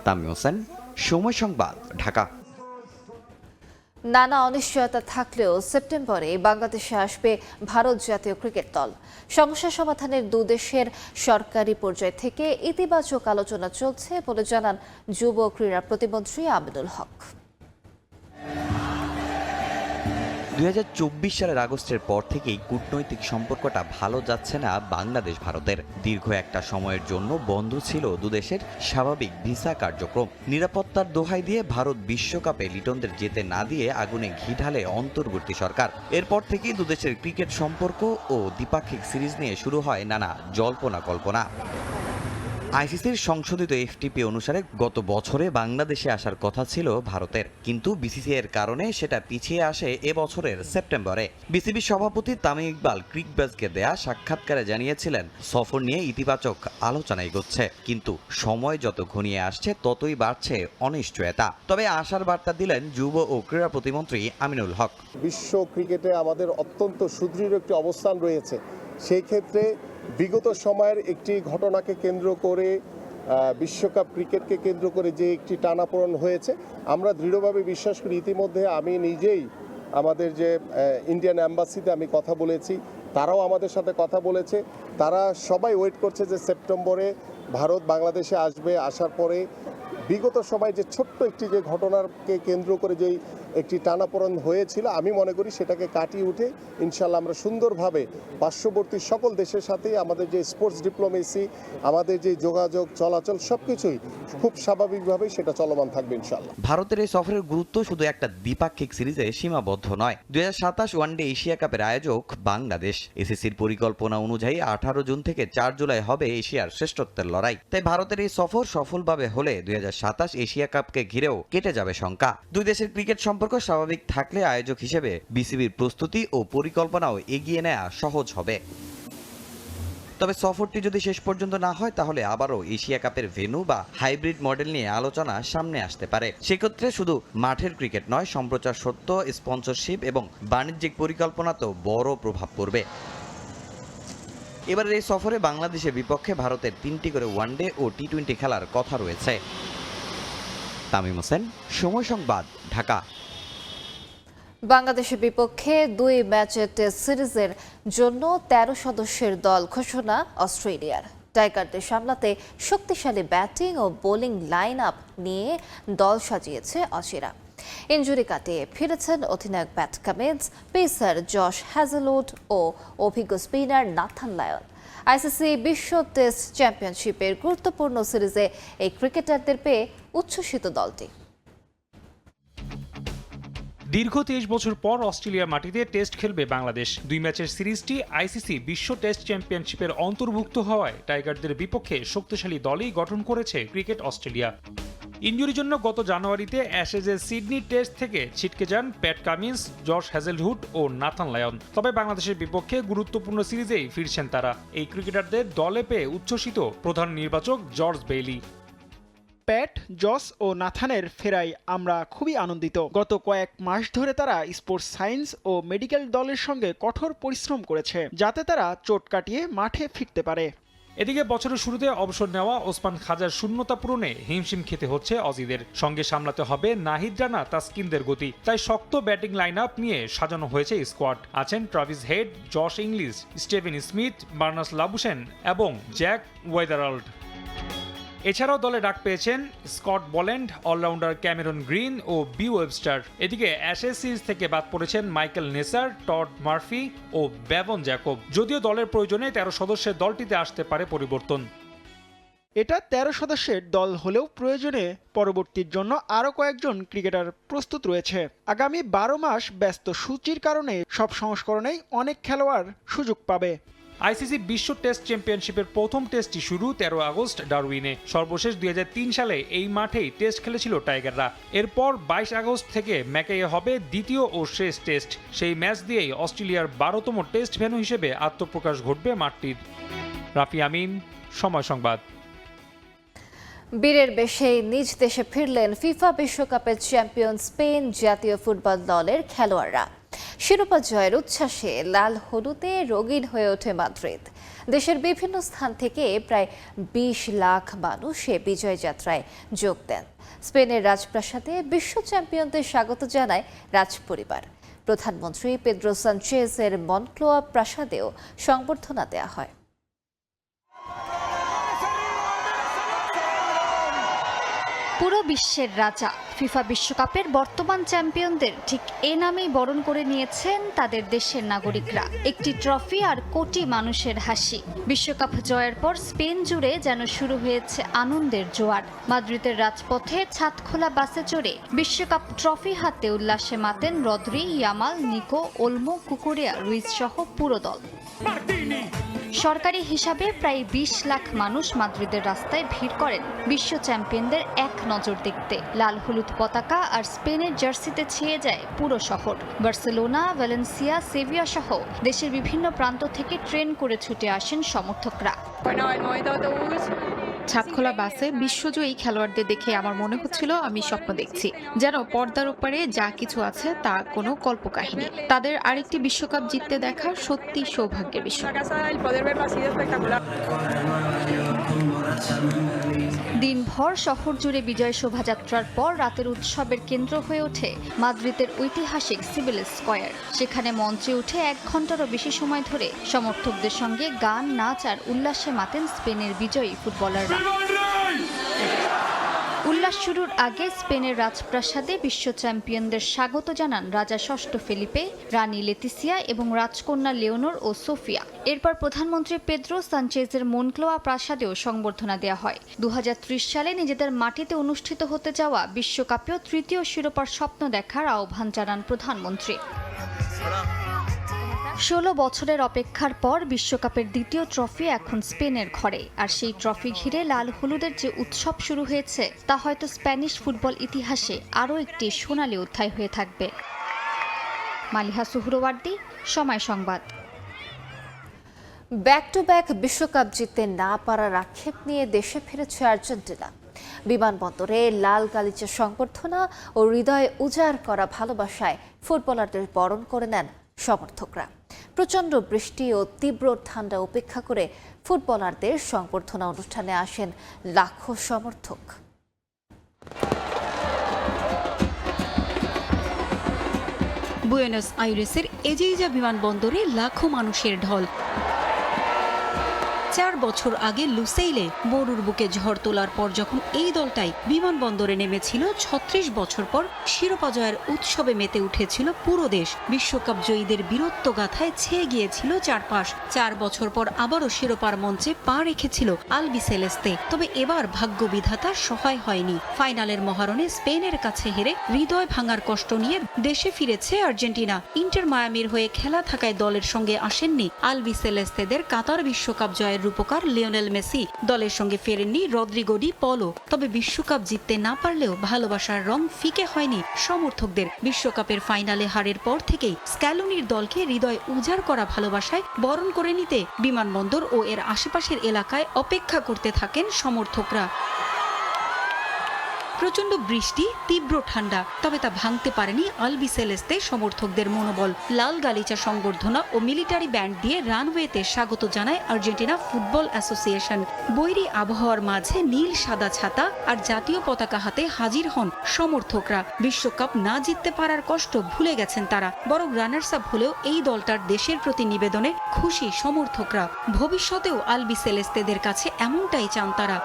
[SPEAKER 6] তামিম হোসেন, সময় সংবাদ, ঢাকা।
[SPEAKER 3] নানা অনিশ্চয়তা থাকলেও সেপ্টেম্বরে বাংলাদেশে আসবে ভারত জাতীয় ক্রিকেট দল। সমস্যা সমাধানের দুদেশের সরকারি পর্যায় থেকে ইতিবাচক আলোচনা চলছে বলে জানান যুব ক্রীড়া প্রতিমন্ত্রী আমিনুল হক।
[SPEAKER 6] 2024 সালের আগস্টের পর থেকেই কূটনৈতিক সম্পর্কটা ভালো যাচ্ছে না বাংলাদেশ ভারতের। দীর্ঘ একটা সময়ের জন্য বন্ধ ছিল দুদেশের স্বাভাবিক ভিসা কার্যক্রম। নিরাপত্তার দোহাই দিয়ে ভারত বিশ্বকাপে লিটনদের যেতে না দিয়ে আগুনে ঘি ঢালে অন্তর্বর্তী সরকার। এরপর থেকেই দুদেশের ক্রিকেট সম্পর্ক ও দ্বিপাক্ষিক সিরিজ নিয়ে শুরু হয় নানা জল্পনা কল্পনা। আইসিসির সংশোধিত এফটিপি অনুসারে গত বছরে বাংলাদেশে আসার কথা ছিল ভারতের, কিন্তু বিসিসিআইয়ের কারণে সেটা পিছিয়ে আসে এবছরের সেপ্টেম্বরে। বিসিবি সভাপতি তামিম ইকবাল ক্রিকবাজকে দেয়া সাক্ষাৎকারে জানিয়েছিলেন সফর নিয়ে ইতিবাচক আলোচনা এগোচ্ছে, কিন্তু সময় যত ঘনিয়ে আসছে ততই বাড়ছে অনিশ্চয়তা। তবে আশার বার্তা দিলেন যুব ও ক্রীড়া প্রতিমন্ত্রী আমিনুল হক।
[SPEAKER 8] বিশ্ব ক্রিকেটে আমাদের অত্যন্ত সুদৃঢ় একটি অবস্থান রয়েছে। সেই ক্ষেত্রে বিগত সময়ের একটি ঘটনাকে কেন্দ্র করে, বিশ্বকাপ ক্রিকেটকে কেন্দ্র করে যে একটি টানাপোড়েন হয়েছে, আমরা দৃঢ়ভাবে বিশ্বাস করি। ইতিমধ্যে আমি নিজেই আমাদের যে ইন্ডিয়ান অ্যাম্বাসিতে আমি কথা বলেছি, তারাও আমাদের সাথে কথা বলেছে। তারা সবাই ওয়েট করছে যে সেপ্টেম্বরে ভারত বাংলাদেশে আসবে। আসার পরে বিগত সময় যে ছোট্ট একটি যে ঘটনাকে কেন্দ্র করে যেই একটি টানাপোড়েন হয়েছিল, আমি মনে করি সেটাকে কাটিয়ে উঠে ইনশাল্লাহ আমরা সুন্দরভাবে পার্শ্ববর্তী সকল দেশের সাথে আমাদের যে স্পোর্টস ডিপ্লোমেসি, আমাদের যে যোগাযোগ চলাচল সবকিছুই খুব স্বাভাবিকভাবে সেটা চলমান থাকবে ইনশাল্লাহ।
[SPEAKER 6] ভারতের এই সফরের গুরুত্ব শুধু একটা দ্বিপাক্ষিক সিরিজে সীমাবদ্ধ নয়। 2027 ওয়ানডে এশিয়া কাপের আয়োজক বাংলাদেশ। এসিসির পরিকল্পনা অনুযায়ী 18 জুন থেকে 4 জুলাই হবে এশিয়ার শ্রেষ্ঠত্বের লড়াই। তাই ভারতের এই সফর সফলভাবে হলে 2027 এশিয়া কাপকে ঘিরেও কেটে যাবে শঙ্কা। দুই দেশের ক্রিকেট সম্পর্ক স্বাভাবিক থাকলে আয়োজক হিসেবে বিসিবির প্রস্তুতি ও পরিকল্পনাও এগিয়ে নেওয়া সহজ হবে। তবে সফরটি যদি শেষ পর্যন্ত না হয় তাহলে আবারও এশিয়া কাপের ভেন্যু বা হাইব্রিড মডেল নিয়ে আলোচনা সামনে আসতে পারে। সেক্ষেত্রে শুধু মাঠের ক্রিকেট নয়, সম্প্রচার সত্য, স্পন্সরশিপ এবং বাণিজ্যিক পরিকল্পনাতেও বড় প্রভাব পড়বে। এবারের এই সফরে বাংলাদেশের বিপক্ষে ভারতের 3টি করে ওয়ানডে ও টি-20 খেলার কথা রয়েছে। তামিম হোসেন, সময় সংবাদ, ঢাকা।
[SPEAKER 3] বাংলাদেশের বিপক্ষে 2 ম্যাচের টেস্ট সিরিজের জন্য 13 সদস্যের দল ঘোষণা অস্ট্রেলিয়ার। টাইগারদের সামলাতে শক্তিশালী ব্যাটিং ও বোলিং লাইন আপ নিয়ে দল সাজিয়েছে অচিরা। ইনজুরি কাটিয়ে ফিরেছেন অধিনায়ক Pat Cummins, pacer Josh Hazlewood ও অভিজ্ঞ স্পিনার নাথান লায়ন। আইসিসি বিশ্ব টেস্ট চ্যাম্পিয়নশিপের গুরুত্বপূর্ণ সিরিজে এই ক্রিকেটারদের পেয়ে উচ্ছ্বসিত দলটি।
[SPEAKER 9] দীর্ঘ 23 বছর পর অস্ট্রেলিয়ার মাটিতে টেস্ট খেলবে বাংলাদেশ। 2 ম্যাচের সিরিজটি আইসিসি বিশ্ব টেস্ট চ্যাম্পিয়নশিপের অন্তর্ভুক্ত হওয়ায় টাইগারদের বিপক্ষে শক্তিশালী দলই গঠন করেছে ক্রিকেট অস্ট্রেলিয়া। ইনজুরির জন্য গত জানুয়ারিতে অ্যাশেজের সিডনি টেস্ট থেকে ছিটকে যান প্যাট কামিন্স, জশ হ্যাজেলউড ও নাথান লায়ন। তবে বাংলাদেশের বিপক্ষে গুরুত্বপূর্ণ সিরিজেই ফিরছেন তারা। এই ক্রিকেটারদের দলে পেয়ে উচ্ছ্বসিত প্রধান নির্বাচক জর্জ বেইলি।
[SPEAKER 10] প্যাট, জস ও নাথানের ফেরায় আমরা খুবই আনন্দিত। গত কয়েক মাস ধরে তারা স্পোর্টস সায়েন্স ও মেডিকেল দলের সঙ্গে কঠোর পরিশ্রম করেছে যাতে তারা চোট কাটিয়ে মাঠে ফিরতে পারে।
[SPEAKER 9] এদিকে বছরের শুরুতে অবসর নেওয়া ওসমান খাজার শূন্যতা পূরণে হিমশিম খেতে হচ্ছে অজিদের। সঙ্গে সামলাতে হবে নাহিদ রানা, তাসকিনদের গতি। তাই শক্ত ব্যাটিং লাইন আপ নিয়ে সাজানো হয়েছে স্কোয়াড। আছেন Travis Head, Josh Inglis, Steven Smith, Marnus Labuschagne এবং জ্যাক ওয়েদারাল্ড। এছাড়াও দলে ডাক পেয়েছেন Scott Boland, allrounder Cameron Green ও বি ওয়েবস্টার। এদিকে অ্যাশেজ সিরিজ থেকে বাদ পড়েছেন মাইকেল নেসার, টড মার্ফি ও বেভন জ্যাকব। যদিও দলের প্রয়োজনে 13 সদস্যের দলটিতে আসতে পারে পরিবর্তন।
[SPEAKER 10] এটা 13 সদস্যের দল হলেও প্রয়োজনে পরবর্তীর জন্য আরও কয়েকজন ক্রিকেটার প্রস্তুত রয়েছে। আগামী 12 মাস ব্যস্ত সূচির কারণে সব সংস্করণেই অনেক খেলোয়াড় সুযোগ পাবে।
[SPEAKER 9] আইসিসি বিশ্ব টেস্ট চ্যাম্পিয়নশিপের প্রথম টেস্টটি শুরু 13 আগস্ট ডারউইনে। সর্বশেষ 2003 সালে এই মাঠেই টেস্ট খেলেছিল টাইগাররা। এরপর 22 আগস্ট থেকে ম্যাকাইয়ে হবে দ্বিতীয় ও শেষ টেস্ট। সেই ম্যাচ দিয়েই অস্ট্রেলিয়ার 12তম টেস্ট ভেন্যু হিসেবে আত্মপ্রকাশ ঘটবে মাঠটির। রাফি আমিন, সময় সংবাদ।
[SPEAKER 3] বীরের বেশে নিজ দেশে ফিরলেন ফিফা বিশ্বকাপের চ্যাম্পিয়ন স্পেন জাতীয় ফুটবল দলের খেলোয়াড়রা। শিরোপা জয়ের উচ্ছ্বাসে লাল হলুদে রঙিন হয়ে ওঠে মাদ্রিদ। দেশের বিভিন্ন স্থান থেকে প্রায় 20 লাখ মানুষ এ বিজয় যাত্রায় যোগ দেন। স্পেনের রাজপ্রাসাদে বিশ্ব চ্যাম্পিয়নদের স্বাগত জানায় রাজপরিবার। প্রধানমন্ত্রী পেদ্রো সানচেজের মনক্লোয়া প্রাসাদেও সংবর্ধনা দেওয়া হয়।
[SPEAKER 13] পুরো বিশ্বের রাজা ফিফা বিশ্বকাপের বর্তমান চ্যাম্পিয়নদের ঠিক এ নামেই বরণ করে নিয়েছেন তাদের দেশের নাগরিকরা। একটি ট্রফি আর কোটি মানুষের হাসি। বিশ্বকাপ জয়ের পর স্পেন জুড়ে যেন শুরু হয়েছে আনন্দের জোয়ার। মাদ্রিদের রাজপথে ছাদখোলা বাসে চড়ে বিশ্বকাপ ট্রফি হাতে উল্লাসে মাতেন Rodri, Yamal, Nico, Olmo, Cucurella, Ruiz সহ পুরো দল। সরকারি হিসাবে প্রায় 20 লাখ মানুষ মাদ্রিদের রাস্তায় ভিড় করেন বিশ্ব চ্যাম্পিয়নদের এক নজর দেখতে। লাল হলুদ পতাকা আর স্পেনের জার্সিতে ছেয়ে যায় পুরো শহর। বার্সেলোনা, ভ্যালেন্সিয়া, সেভিয়া সহ দেশের বিভিন্ন প্রান্ত থেকে ট্রেন করে ছুটে আসেন সমর্থকরা।
[SPEAKER 23] ছাদখোলা বাসে বিশ্বজয়ী খেলোয়াড়দের দেখে আমার মনে হচ্ছিল আমি স্বপ্ন দেখছি। যেন পর্দার ওপারে যা কিছু আছে তা কোনো কল্পকাহিনী। তাদের আরেকটি বিশ্বকাপ জিততে দেখা সত্যি সৌভাগ্যের বিষয়।
[SPEAKER 13] দিনভর শহর জুড়ে বিজয় শোভাযাত্রার পর রাতের উৎসবের কেন্দ্র হয়ে ওঠে মাদ্রিদের ঐতিহাসিক সিবিল স্কয়ার। সেখানে মঞ্চে উঠে 1 ঘন্টারও বেশি সময় ধরে সমর্থকদের সঙ্গে গান, নাচ আর উল্লাসে মাতেন স্পেনের বিজয়ী ফুটবলাররা। খেলা শুরুর আগে স্পেনের রাজপ্রাসাদে বিশ্ব চ্যাম্পিয়নদের স্বাগত জানান রাজা ষষ্ঠ ফেলিপে, রানী লেতিসিয়া এবং রাজকন্যা লিওনোর ও সোফিয়া। এরপর প্রধানমন্ত্রী পেদ্রো সানচেজের মনক্লোয়া প্রাসাদেও সংবর্ধনা দেওয়া হয়। 2030 সালে নিজেদের মাটিতে অনুষ্ঠিত হতে যাওয়া বিশ্বকাপেও তৃতীয় শিরোপার স্বপ্ন দেখার আহ্বান জানান প্রধানমন্ত্রী। 16 বছরের অপেক্ষার পর বিশ্বকাপের দ্বিতীয় ট্রফি এখন স্পেনের ঘরে। আর সেই ট্রফি ঘিরে লাল হলুদের যে উৎসব শুরু হয়েছে তা হয়তো স্প্যানিশ ফুটবল ইতিহাসে আরও একটি সোনালী অধ্যায় হয়ে থাকবে। মালিহা সুহরওয়ার্দী, সময় সংবাদ।
[SPEAKER 3] ব্যাক টু ব্যাক বিশ্বকাপ জিততে না পারার আক্ষেপ নিয়ে দেশে ফিরেছে আর্জেন্টিনা। বিমানবন্দরে লাল গালিচা সংবর্ধনা ও হৃদয়ে উজাড় করা ভালোবাসায় ফুটবলারদের বরণ করে নেন সমর্থকরা। প্রচণ্ড বৃষ্টি ও তীব্র ঠান্ডা উপেক্ষা করে ফুটবলারদের সংবর্ধনা অনুষ্ঠানে আসেন লাখো সমর্থক।
[SPEAKER 7] বুয়েনোস আইরেসের এজেইজা বিমানবন্দরে লাখো মানুষের ঢল। 4 বছর আগে লুসেইলে বরুর বুকে ঝড় তোলার পর যখন এই দলটাই বিমানবন্দরে নেমেছিল, 36 বছর পর শিরোপা জয়ের উৎসবে মেতে উঠেছিল পুরো দেশ। বিশ্বকাপ জয়ীদের বীরত্ব গাথায় ছেয়ে গিয়েছিল চারপাশ। 4 বছর পর আবারও শিরোপার মঞ্চে পা রেখেছিল আলবিসেলেস্তে। তবে এবার ভাগ্য বিধাতা সহায় হয়নি। ফাইনালের মহারণে স্পেনের কাছে হেরে হৃদয় ভাঙার কষ্ট নিয়ে দেশে ফিরেছে আর্জেন্টিনা। ইন্টার মায়ামির হয়ে খেলা থাকায় দলের সঙ্গে আসেননি আলবিসেলেস্তেদের কাতার বিশ্বকাপ জয়ের রূপকার লিওনেল মেসি। দলের সঙ্গে ফেরেননি রদ্রিগো ডি পলো। তবে বিশ্বকাপ জিততে না পারলেও ভালোবাসার রং ফিকে হয়নি সমর্থকদের। বিশ্বকাপের ফাইনালে হারের পর থেকেই স্ক্যালোনির দলকে হৃদয় উজাড় করা ভালোবাসায় বরণ করে নিতে বিমানবন্দর ও এর আশেপাশের এলাকায় অপেক্ষা করতে থাকেন সমর্থকরা। প্রচন্ড বৃষ্টি, তীব্র ঠান্ডা, তবে তা ভাঙতে পারেনি আলবিসেলেস্তে সমর্থকদের মনোবল। লাল গালিচা সংবর্ধনা ও মিলিটারি ব্যান্ড দিয়ে রানওয়েতে স্বাগত জানায় আর্জেন্টিনা ফুটবল অ্যাসোসিয়েশন। বৈরী আবহাওয়ার মাঝে নীল সাদা ছাতা আর জাতীয় পতাকা হাতে হাজির হন সমর্থকরা। বিশ্বকাপ না জিততে পারার কষ্ট ভুলে গেছেন তারা, বরং রানার্স আপ হলেও এই দলটার দেশের প্রতি নিবেদনে খুশি সমর্থকরা। ভবিষ্যতেও আলবিসেলেস্তেদের কাছে এমনটাই চান তারা।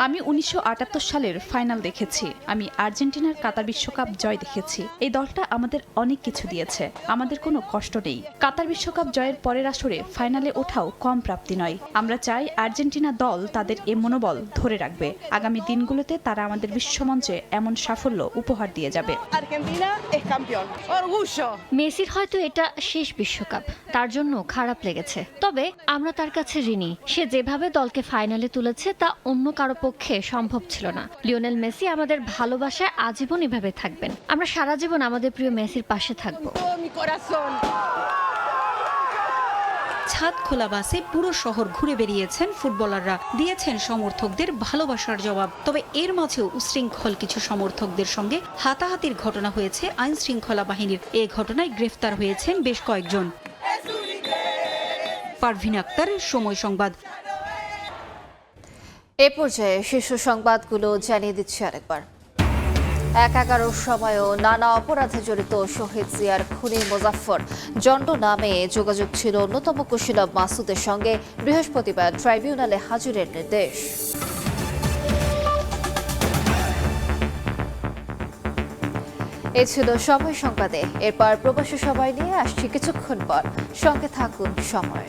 [SPEAKER 14] আমি 1978 সালের ফাইনাল দেখেছি। আমি আর্জেন্টিনার কাতার বিশ্বকাপ জয় দেখেছি। এই দলটা আমাদের অনেক কিছু দিয়েছে, আমাদের কোনো কষ্ট নেই। কাতার বিশ্বকাপ জয়ের পরের আসরে ফাইনালে ওঠাও কম প্রাপ্তি নয়। আমরা চাই আর্জেন্টিনা দল তাদের এ মনোবল ধরে রাখবে। আগামী দিনগুলোতে তারা আমাদের বিশ্বমঞ্চে এমন সাফল্য উপহার দিয়ে যাবে।
[SPEAKER 11] মেসির হয়তো এটা শেষ বিশ্বকাপ, তার জন্য খারাপ লেগেছে। তবে আমরা তার কাছে ঋণী। সে যেভাবে দলকে ফাইনালে তুলেছে তা অন্য কারো পক্ষে সম্ভব ছিল না। লিওনেল মেসি আমাদের ভালোবাসায় আজীবন এভাবে থাকবেন। আমরা সারা জীবন আমাদের প্রিয় মেসির পাশে থাকব।
[SPEAKER 7] ছাদ খোলা বাসে পুরো শহর ঘুরে বেরিয়েছেন ফুটবলাররা, দিয়েছেন সমর্থকদের ভালোবাসার জবাব। তবে এর মাঝেও উশৃঙ্খল কিছু সমর্থকদের সঙ্গে হাতাহাতির ঘটনা হয়েছে আইন শৃঙ্খলা বাহিনীর। এ ঘটনায় গ্রেফতার হয়েছেন বেশ কয়েকজন। পারভিন আক্তার, সময় সংবাদ।
[SPEAKER 3] এ পর্যায়ে শীর্ষ সংবাদগুলো জানিয়ে দিচ্ছি আরেকবার। 11-11 সময়ও নানা অপরাধে জড়িত শহীদ জিয়ার খুনি মোজাফফর জন্ড নামে যোগাযোগ ছিল অন্যতম কুশীলব মাসুদের সঙ্গে বৃহস্পতিবার ট্রাইব্যুনালে হাজিরের নির্দেশ। এই ছিল সময় সংবাদে। এরপর প্রবাসী সবাই নিয়ে আসছি কিছুক্ষণ পর। সঙ্গে থাকুন সময়।